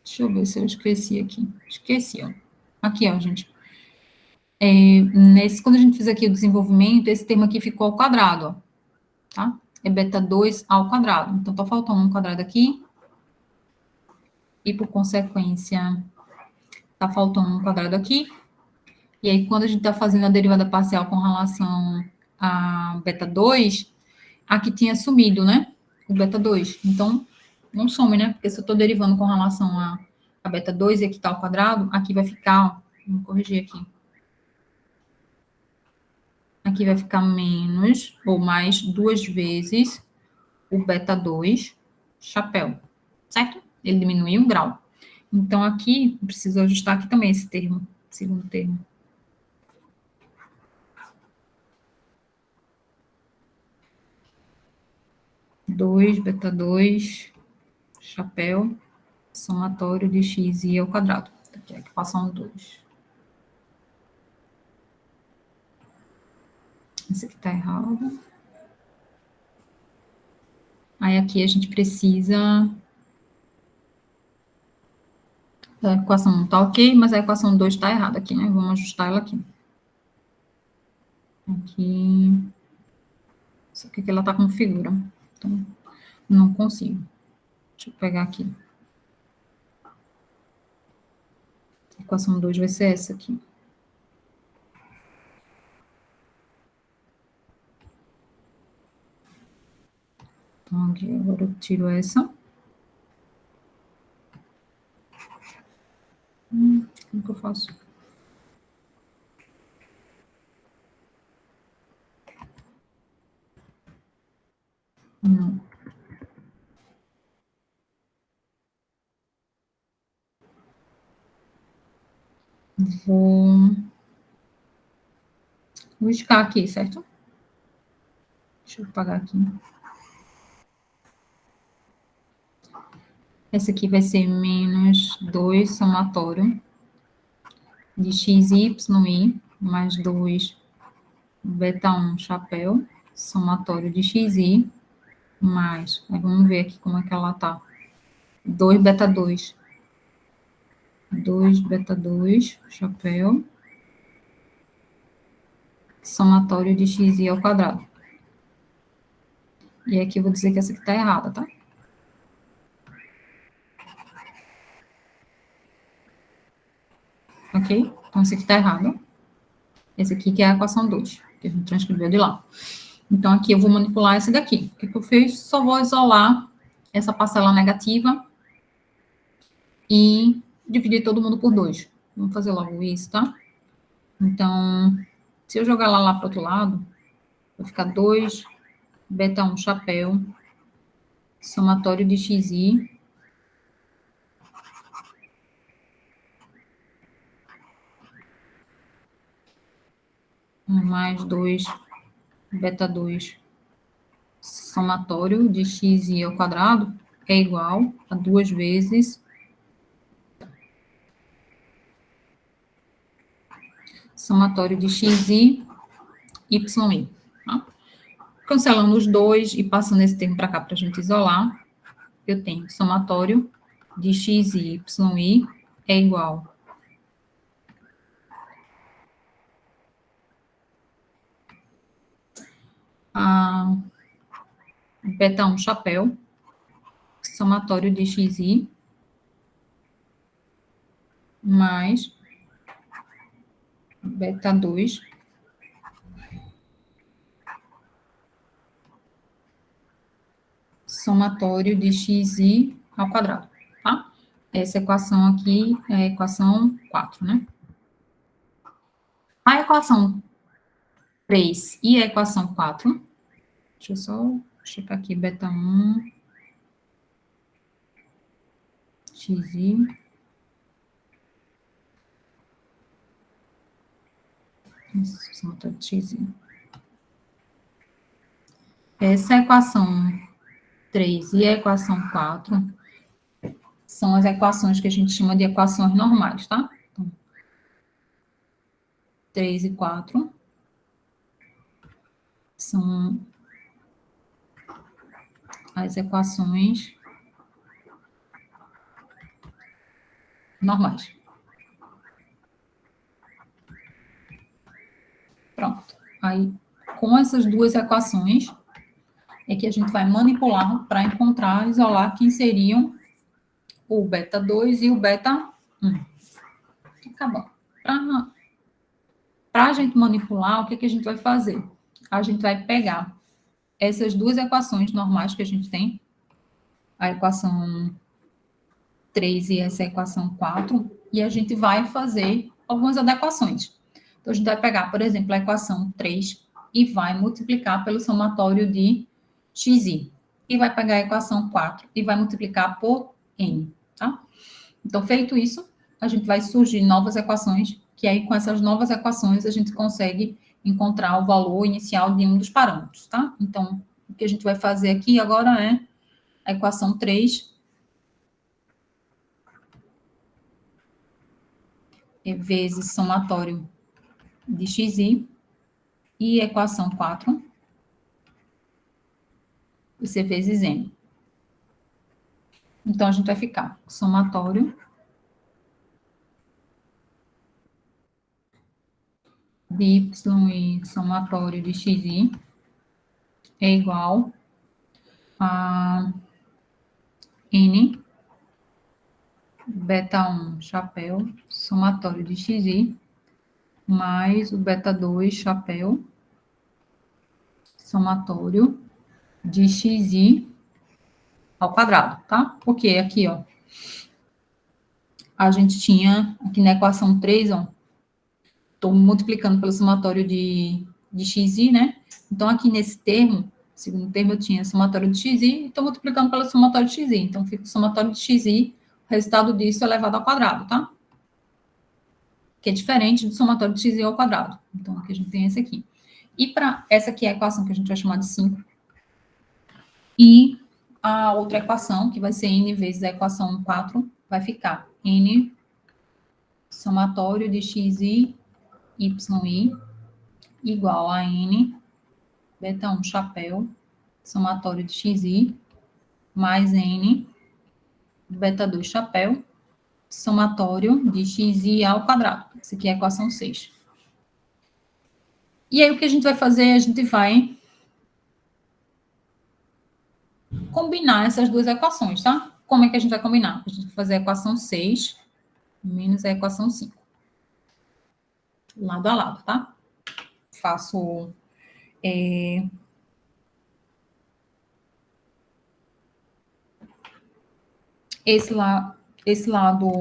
Deixa eu ver se eu esqueci aqui. Esqueci, ó. Aqui, ó, gente. Quando a gente fez aqui o desenvolvimento, esse termo aqui ficou ao quadrado, ó. Tá? É beta 2 ao quadrado. Então, tá faltando um quadrado aqui. E, por consequência, tá faltando um quadrado aqui. E aí, quando a gente está fazendo a derivada parcial com relação a beta 2, aqui tinha sumido, né? O beta 2. Então, não some, né? Porque se eu estou derivando com relação a beta 2 e aqui está ao quadrado, aqui vai ficar, ó, vamos corrigir aqui. Aqui vai ficar menos ou mais 2 vezes o beta 2 chapéu, certo? Ele diminuiu 1 grau. Então, aqui, preciso ajustar aqui também esse termo, segundo termo. 2 beta 2 chapéu, somatório de xi ao quadrado. Aqui é a equação 2. Esse aqui tá errado. Aí aqui a gente precisa... A equação 1 tá ok, mas a equação 2 tá errada aqui, né? Vamos ajustar ela aqui. Aqui... Só que aqui ela tá com figura. Então, não consigo. Deixa eu pegar aqui. A equação 2 vai ser essa aqui. Então, aqui agora eu tiro essa. Como que eu faço? Não. Vou riscar aqui, certo? Deixa eu apagar aqui. Essa aqui vai ser menos 2 somatório de xi mais 2 beta 1 chapéu, somatório de xi, mais, aí vamos ver aqui como é que ela tá. 2 beta 2. 2 beta 2 chapéu, somatório de xi ao quadrado. E aqui eu vou dizer que essa aqui tá errada, tá? Ok? Então, esse aqui tá errado. Esse aqui que é a equação 2, que a gente transcreveu de lá. Então, aqui eu vou manipular esse daqui. O que eu fiz? Só vou isolar essa parcela negativa e dividir todo mundo por 2. Vamos fazer logo isso, tá? Então, se eu jogar lá para o outro lado, vai ficar 2 beta 1 chapéu, somatório de xi, mais 2 beta 2 somatório de xi ao quadrado é igual a 2 vezes somatório de xi, yi. Tá? Cancelando os dois e passando esse termo para cá para a gente isolar, eu tenho somatório de x e yi é igual a beta 1 chapéu, somatório de xi, mais beta 2 somatório de xi ao quadrado, tá? Essa equação aqui é a equação 4, né? A equação 3 e a equação 4, deixa eu só checar aqui, beta 1, xi, somatório de xi. Essa equação 3 e a equação 4 são as equações que a gente chama de equações normais, tá? Então, 3 e 4 são as equações normais. Pronto. Aí, com essas duas equações, é que a gente vai manipular para encontrar, isolar quem seriam o beta 2 e o beta 1. Acabou. Para a gente manipular, o que a gente vai fazer? A gente vai pegar essas duas equações normais que a gente tem, a equação 3 e essa equação 4, e a gente vai fazer algumas adequações. Então, a gente vai pegar, por exemplo, a equação 3 e vai multiplicar pelo somatório de xi. E vai pegar a equação 4 e vai multiplicar por n, tá? Então, feito isso, a gente vai surgir novas equações, que aí com essas novas equações a gente consegue encontrar o valor inicial de um dos parâmetros, tá? Então, o que a gente vai fazer aqui agora é a equação 3 vezes somatório de xi e equação 4, você vezes n. Então, a gente vai ficar somatório de y e somatório de xi é igual a n beta 1 chapéu somatório de xi mais o beta 2 chapéu somatório de xi ao quadrado, tá? Porque aqui, ó, a gente tinha, aqui na equação 3, ó, estou multiplicando pelo somatório de xi, né? Então, aqui nesse termo, segundo termo, eu tinha somatório de xi e estou multiplicando pelo somatório de xi. Então, fica o somatório de xi, o resultado disso é elevado ao quadrado, tá? Que é diferente do somatório de xi ao quadrado. Então, aqui a gente tem esse aqui. E para essa aqui é a equação que a gente vai chamar de 5. E a outra equação, que vai ser n vezes a equação 4, vai ficar n somatório de xi, yi, igual a n beta 1 chapéu, somatório de xi, mais n beta 2 chapéu, somatório de xi ao quadrado. Essa aqui é a equação 6. E aí, o que a gente vai fazer? A gente vai combinar essas duas equações, tá? Como é que a gente vai combinar? A gente vai fazer a equação 6 menos a equação 5. Lado a lado, tá? Faço esse lado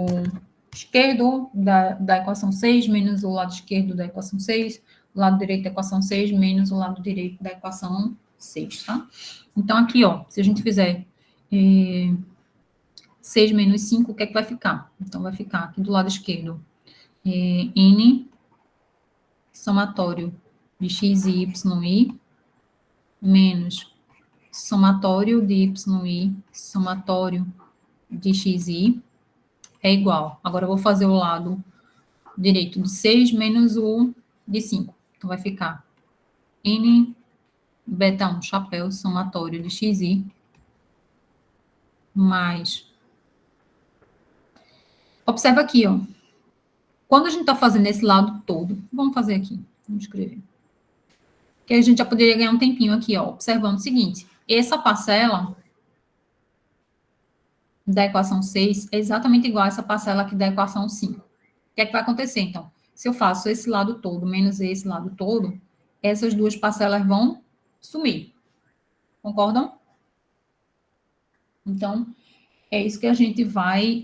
esquerdo da equação 6 menos o lado esquerdo da equação 6, o lado direito da equação 6 menos o lado direito da equação 6, tá? Então, aqui, ó, se a gente fizer 6 menos 5, o que é que vai ficar? Então, vai ficar aqui do lado esquerdo n somatório de x e y menos somatório de y, somatório de xi é igual. Agora, eu vou fazer o lado direito de 6 menos o de 5. Então, vai ficar n beta 1 chapéu somatório de xi mais... Observa aqui, ó. Quando a gente está fazendo esse lado todo, vamos fazer aqui, vamos escrever. Que a gente já poderia ganhar um tempinho aqui, ó, observando o seguinte. Essa parcela da equação 6 é exatamente igual a essa parcela aqui da equação 5. O que é que vai acontecer, então? Se eu faço esse lado todo menos esse lado todo, essas duas parcelas vão sumir. Concordam? Então, é isso que a gente vai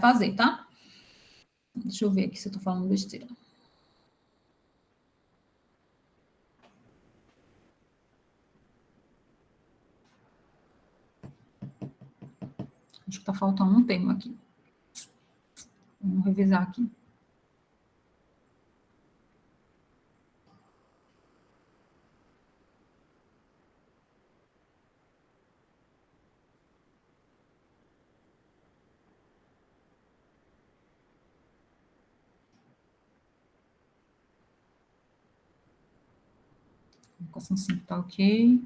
fazer, tá? Deixa eu ver aqui se eu tô falando besteira. Acho que tá faltando um termo aqui. Vamos revisar aqui. A equação 5 tá ok.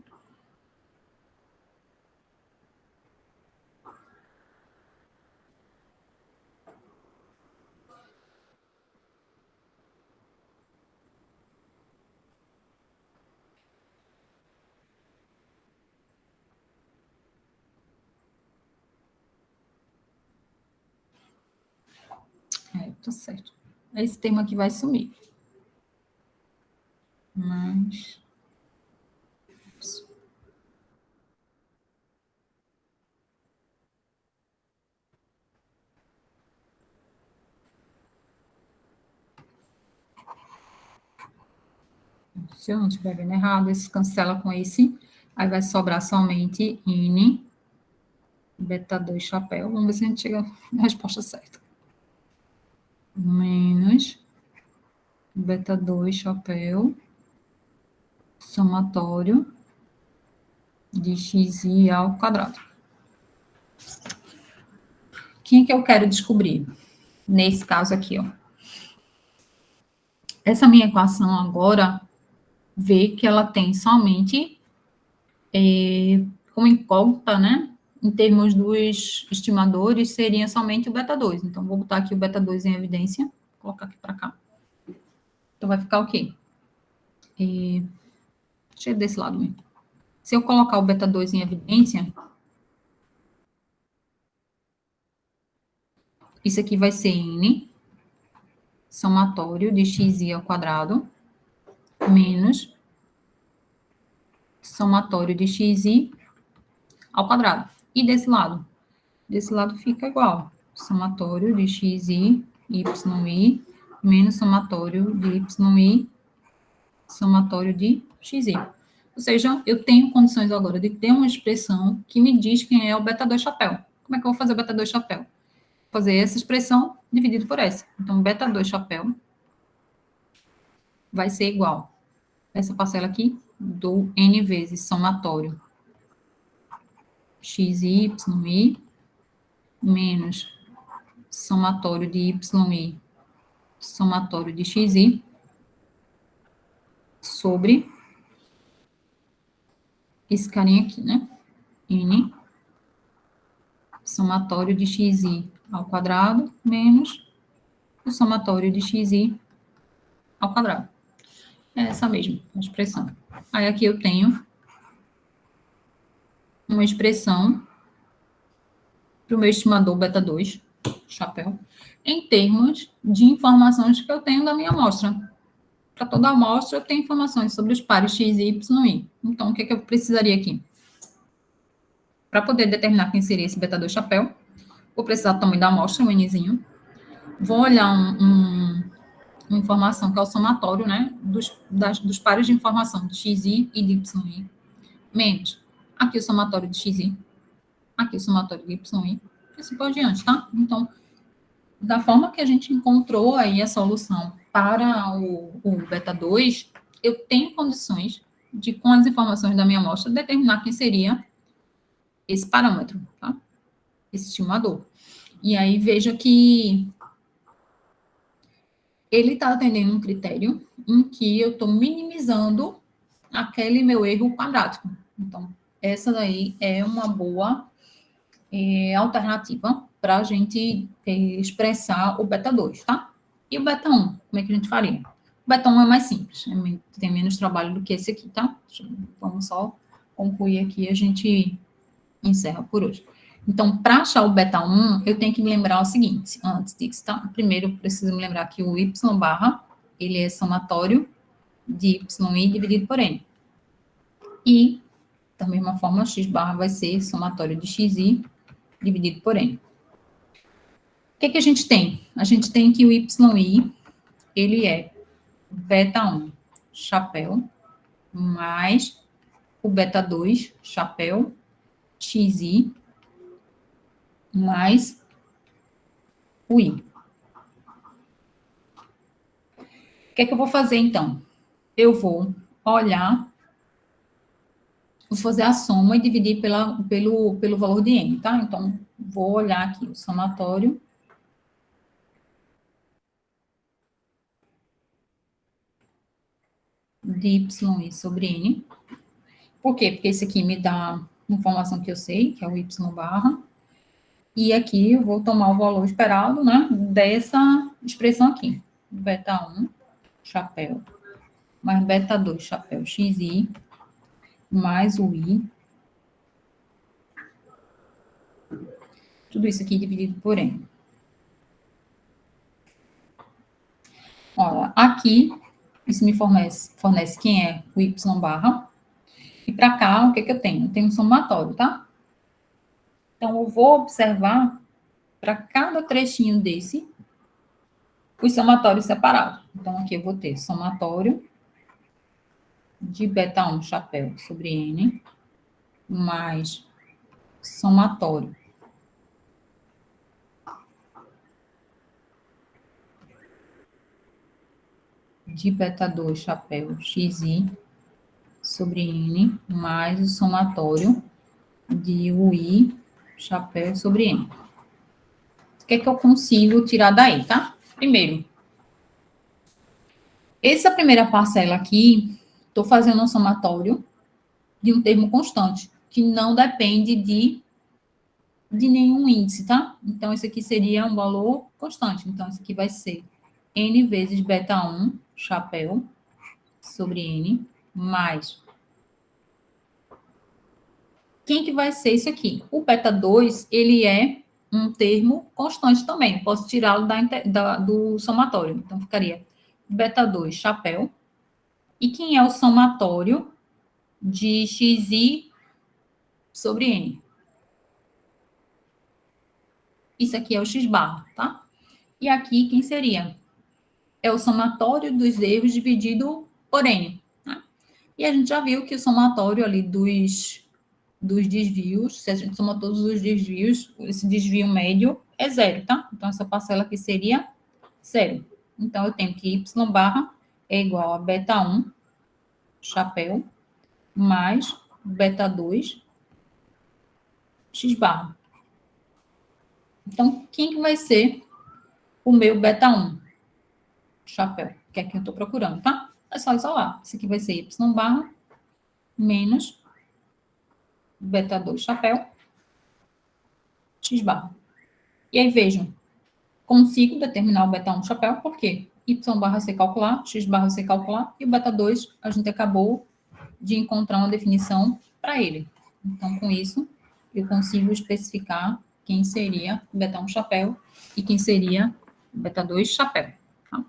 Tá certo. Esse termo aqui vai sumir. Mas... se eu não estiver vendo errado, esse cancela com esse. Aí vai sobrar somente N, beta 2 chapéu. Vamos ver se a gente chega na resposta certa. Menos beta 2 chapéu, somatório de xi ao quadrado. Quem que eu quero descobrir? Nesse caso aqui, ó. Essa minha equação agora vê que ela tem somente como incógnita, né? Em termos dos estimadores, seria somente o beta 2. Então, vou botar aqui o beta 2 em evidência. Vou colocar aqui para cá. Então, vai ficar o quê? Deixa eu ir desse lado mesmo. Se eu colocar o beta 2 em evidência, isso aqui vai ser N, somatório de xi ao quadrado, menos somatório de xi ao quadrado. E desse lado? Desse lado fica igual. Somatório de xi, yi, menos somatório de yi, somatório de xi. Ou seja, eu tenho condições agora de ter uma expressão que me diz quem é o beta 2 chapéu. Como é que eu vou fazer o beta 2 chapéu? Vou fazer essa expressão dividido por essa. Então, beta 2 chapéu vai ser igual essa parcela aqui do n vezes somatório xi menos somatório de yi, somatório de xi, sobre esse carinha aqui, né? N, somatório de xi ao quadrado, menos o somatório de xi ao quadrado. É essa mesma expressão. Aí aqui eu tenho uma expressão para o meu estimador beta 2, chapéu, em termos de informações que eu tenho da minha amostra. Para toda amostra, eu tenho informações sobre os pares x, y e i. Então, o que é que eu precisaria aqui? Para poder determinar quem seria esse beta 2 chapéu, vou precisar do tamanho da amostra, um nzinho. Vou olhar uma informação que é o somatório, né, dos pares de informação de xi e de yi, menos aqui o somatório de xi, aqui o somatório de yi, e assim por diante, tá? Então, da forma que a gente encontrou aí a solução para o beta 2, eu tenho condições de, com as informações da minha amostra, determinar quem seria esse parâmetro, tá? Esse estimador. E aí, veja que ele está atendendo um critério em que eu estou minimizando aquele meu erro quadrático. Então, essa daí é uma boa alternativa para a gente expressar o beta 2, tá? E o beta 1, como é que a gente faria? O beta 1 é mais simples, tem menos trabalho do que esse aqui, tá? Vamos só concluir aqui, a gente encerra por hoje. Então, para achar o beta 1, eu tenho que me lembrar o seguinte, antes disso, tá? Primeiro, eu preciso me lembrar que o y barra, ele é somatório de yi dividido por n. E, da mesma forma, x barra vai ser somatório de xi dividido por n. O que a gente tem? A gente tem que o yi, ele é beta 1, chapéu, mais o beta 2, chapéu, xi, mais o i. O que eu vou fazer, então? Eu vou olhar, vou fazer a soma e dividir pelo valor de n, tá? Então, vou olhar aqui o somatório de yi sobre n. Por quê? Porque esse aqui me dá informação que eu sei, que é o y barra. E aqui eu vou tomar o valor esperado, né, dessa expressão aqui. Beta 1, chapéu, mais beta 2, chapéu, xi, mais o i. Tudo isso aqui dividido por n. Olha, aqui, isso me fornece quem é o y barra. E para cá, o que eu tenho? Eu tenho um somatório, tá? Então, eu vou observar para cada trechinho desse, os somatórios separados. Então, aqui eu vou ter somatório de beta 1, chapéu, sobre n, mais somatório de beta 2, chapéu, xi, sobre n, mais o somatório de ui, chapéu, sobre n. O que eu consigo tirar daí, tá? Primeiro, essa primeira parcela aqui, estou fazendo um somatório de um termo constante, que não depende de nenhum índice, tá? Então, isso aqui seria um valor constante. Então, isso aqui vai ser n vezes beta 1, chapéu, sobre n, mais... Quem que vai ser isso aqui? O beta 2, ele é um termo constante também. Eu posso tirá-lo do somatório. Então, ficaria beta 2, chapéu. E quem é o somatório de xi sobre n? Isso aqui é o x barra, tá? E aqui, quem seria? É o somatório dos erros dividido por n. Tá? E a gente já viu que o somatório ali dos desvios, se a gente soma todos os desvios, esse desvio médio é zero, tá? Então, essa parcela aqui seria zero. Então, eu tenho que y barra é igual a beta 1, chapéu, mais beta 2, x barra. Então, quem que vai ser o meu beta 1? Chapéu, que é quem eu estou procurando, tá? É só isolar. Esse aqui vai ser y barra menos beta 2, chapéu, x barra. E aí, vejam, consigo determinar o beta 1 chapéu, por quê? Y barra C calcular, X barra C calcular, e o beta 2 a gente acabou de encontrar uma definição para ele. Então, com isso, eu consigo especificar quem seria o beta 1 chapéu e quem seria o beta 2 chapéu. Tá?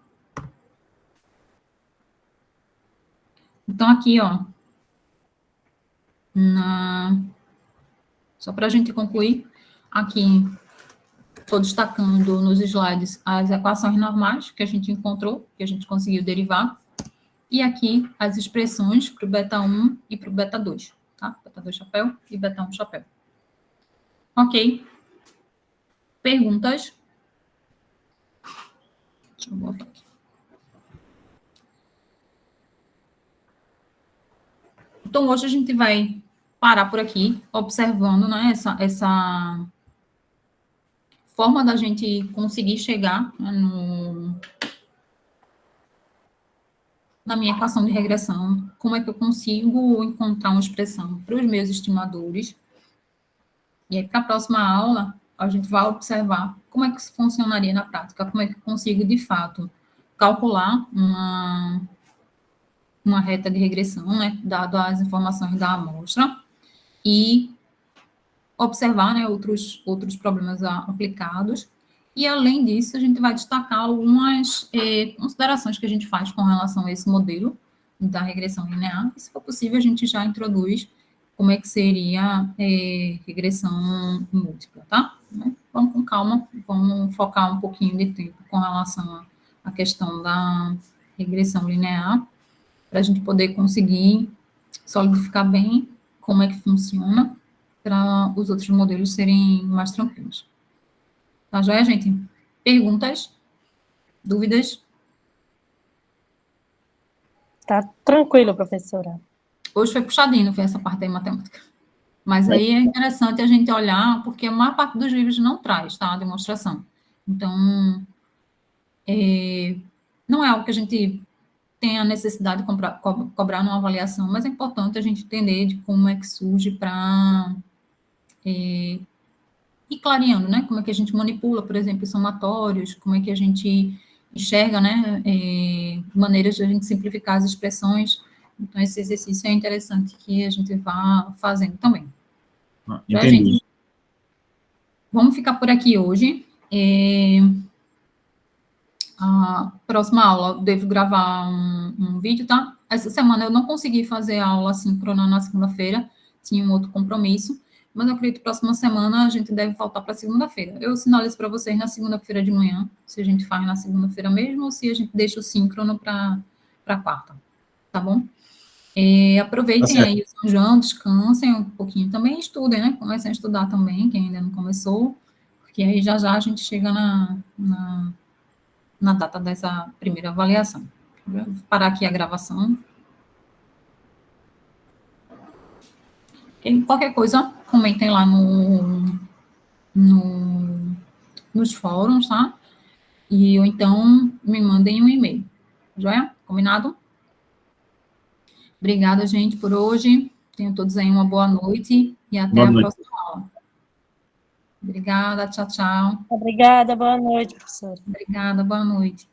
Então, aqui, ó, só para a gente concluir, aqui estou destacando nos slides as equações normais que a gente encontrou, que a gente conseguiu derivar, e aqui as expressões para o beta 1 e para o beta 2, tá? Beta 2 chapéu e beta 1 chapéu. Ok. Perguntas? Deixa eu voltar aqui. Então, hoje a gente vai parar por aqui, observando, né, essa forma da gente conseguir chegar, né, na minha equação de regressão, como é que eu consigo encontrar uma expressão para os meus estimadores. E aí, para a próxima aula, a gente vai observar como é que isso funcionaria na prática, como é que eu consigo, de fato, calcular uma reta de regressão, né, dado as informações da amostra, e observar, né, outros problemas aplicados. E, além disso, a gente vai destacar algumas considerações que a gente faz com relação a esse modelo da regressão linear. E, se for possível, a gente já introduz como é que seria regressão múltipla, tá? Vamos com calma, vamos focar um pouquinho de tempo com relação à questão da regressão linear, para a gente poder conseguir solidificar bem como é que funciona, para os outros modelos serem mais tranquilos. Tá joia, gente? Perguntas? Dúvidas? Tá tranquilo, professora. Hoje foi puxadinho, não foi essa parte aí matemática. Mas aí é interessante a gente olhar, porque a maior parte dos livros não traz, tá? A demonstração. Então, não é algo que a gente tem a necessidade de cobrar numa avaliação, mas é importante a gente entender de como é que surge para ir clareando, né? Como é que a gente manipula, por exemplo, os somatórios, como é que a gente enxerga, né? Maneiras de a gente simplificar as expressões. Então, esse exercício é interessante que a gente vá fazendo também. Entendi. Gente, vamos ficar por aqui hoje. A próxima aula, eu devo gravar um vídeo, tá? Essa semana eu não consegui fazer a aula síncrona na segunda-feira, tinha um outro compromisso, mas eu acredito que próxima semana a gente deve voltar para segunda-feira. Eu sinalizo para vocês na segunda-feira de manhã, se a gente faz na segunda-feira mesmo, ou se a gente deixa o síncrono para quarta, tá bom? Aproveitem Tá aí o São João, descansem um pouquinho também, estudem, né? Comecem a estudar também, quem ainda não começou, porque aí já já a gente chega na data dessa primeira avaliação. Vou parar aqui a gravação. Qualquer coisa, comentem lá nos fóruns, tá? Ou então me mandem um e-mail. Joia? Combinado? Obrigada, gente, por hoje. Tenham todos aí uma boa noite e até a próxima aula. Obrigada, tchau, tchau. Obrigada, boa noite, professora. Obrigada, boa noite.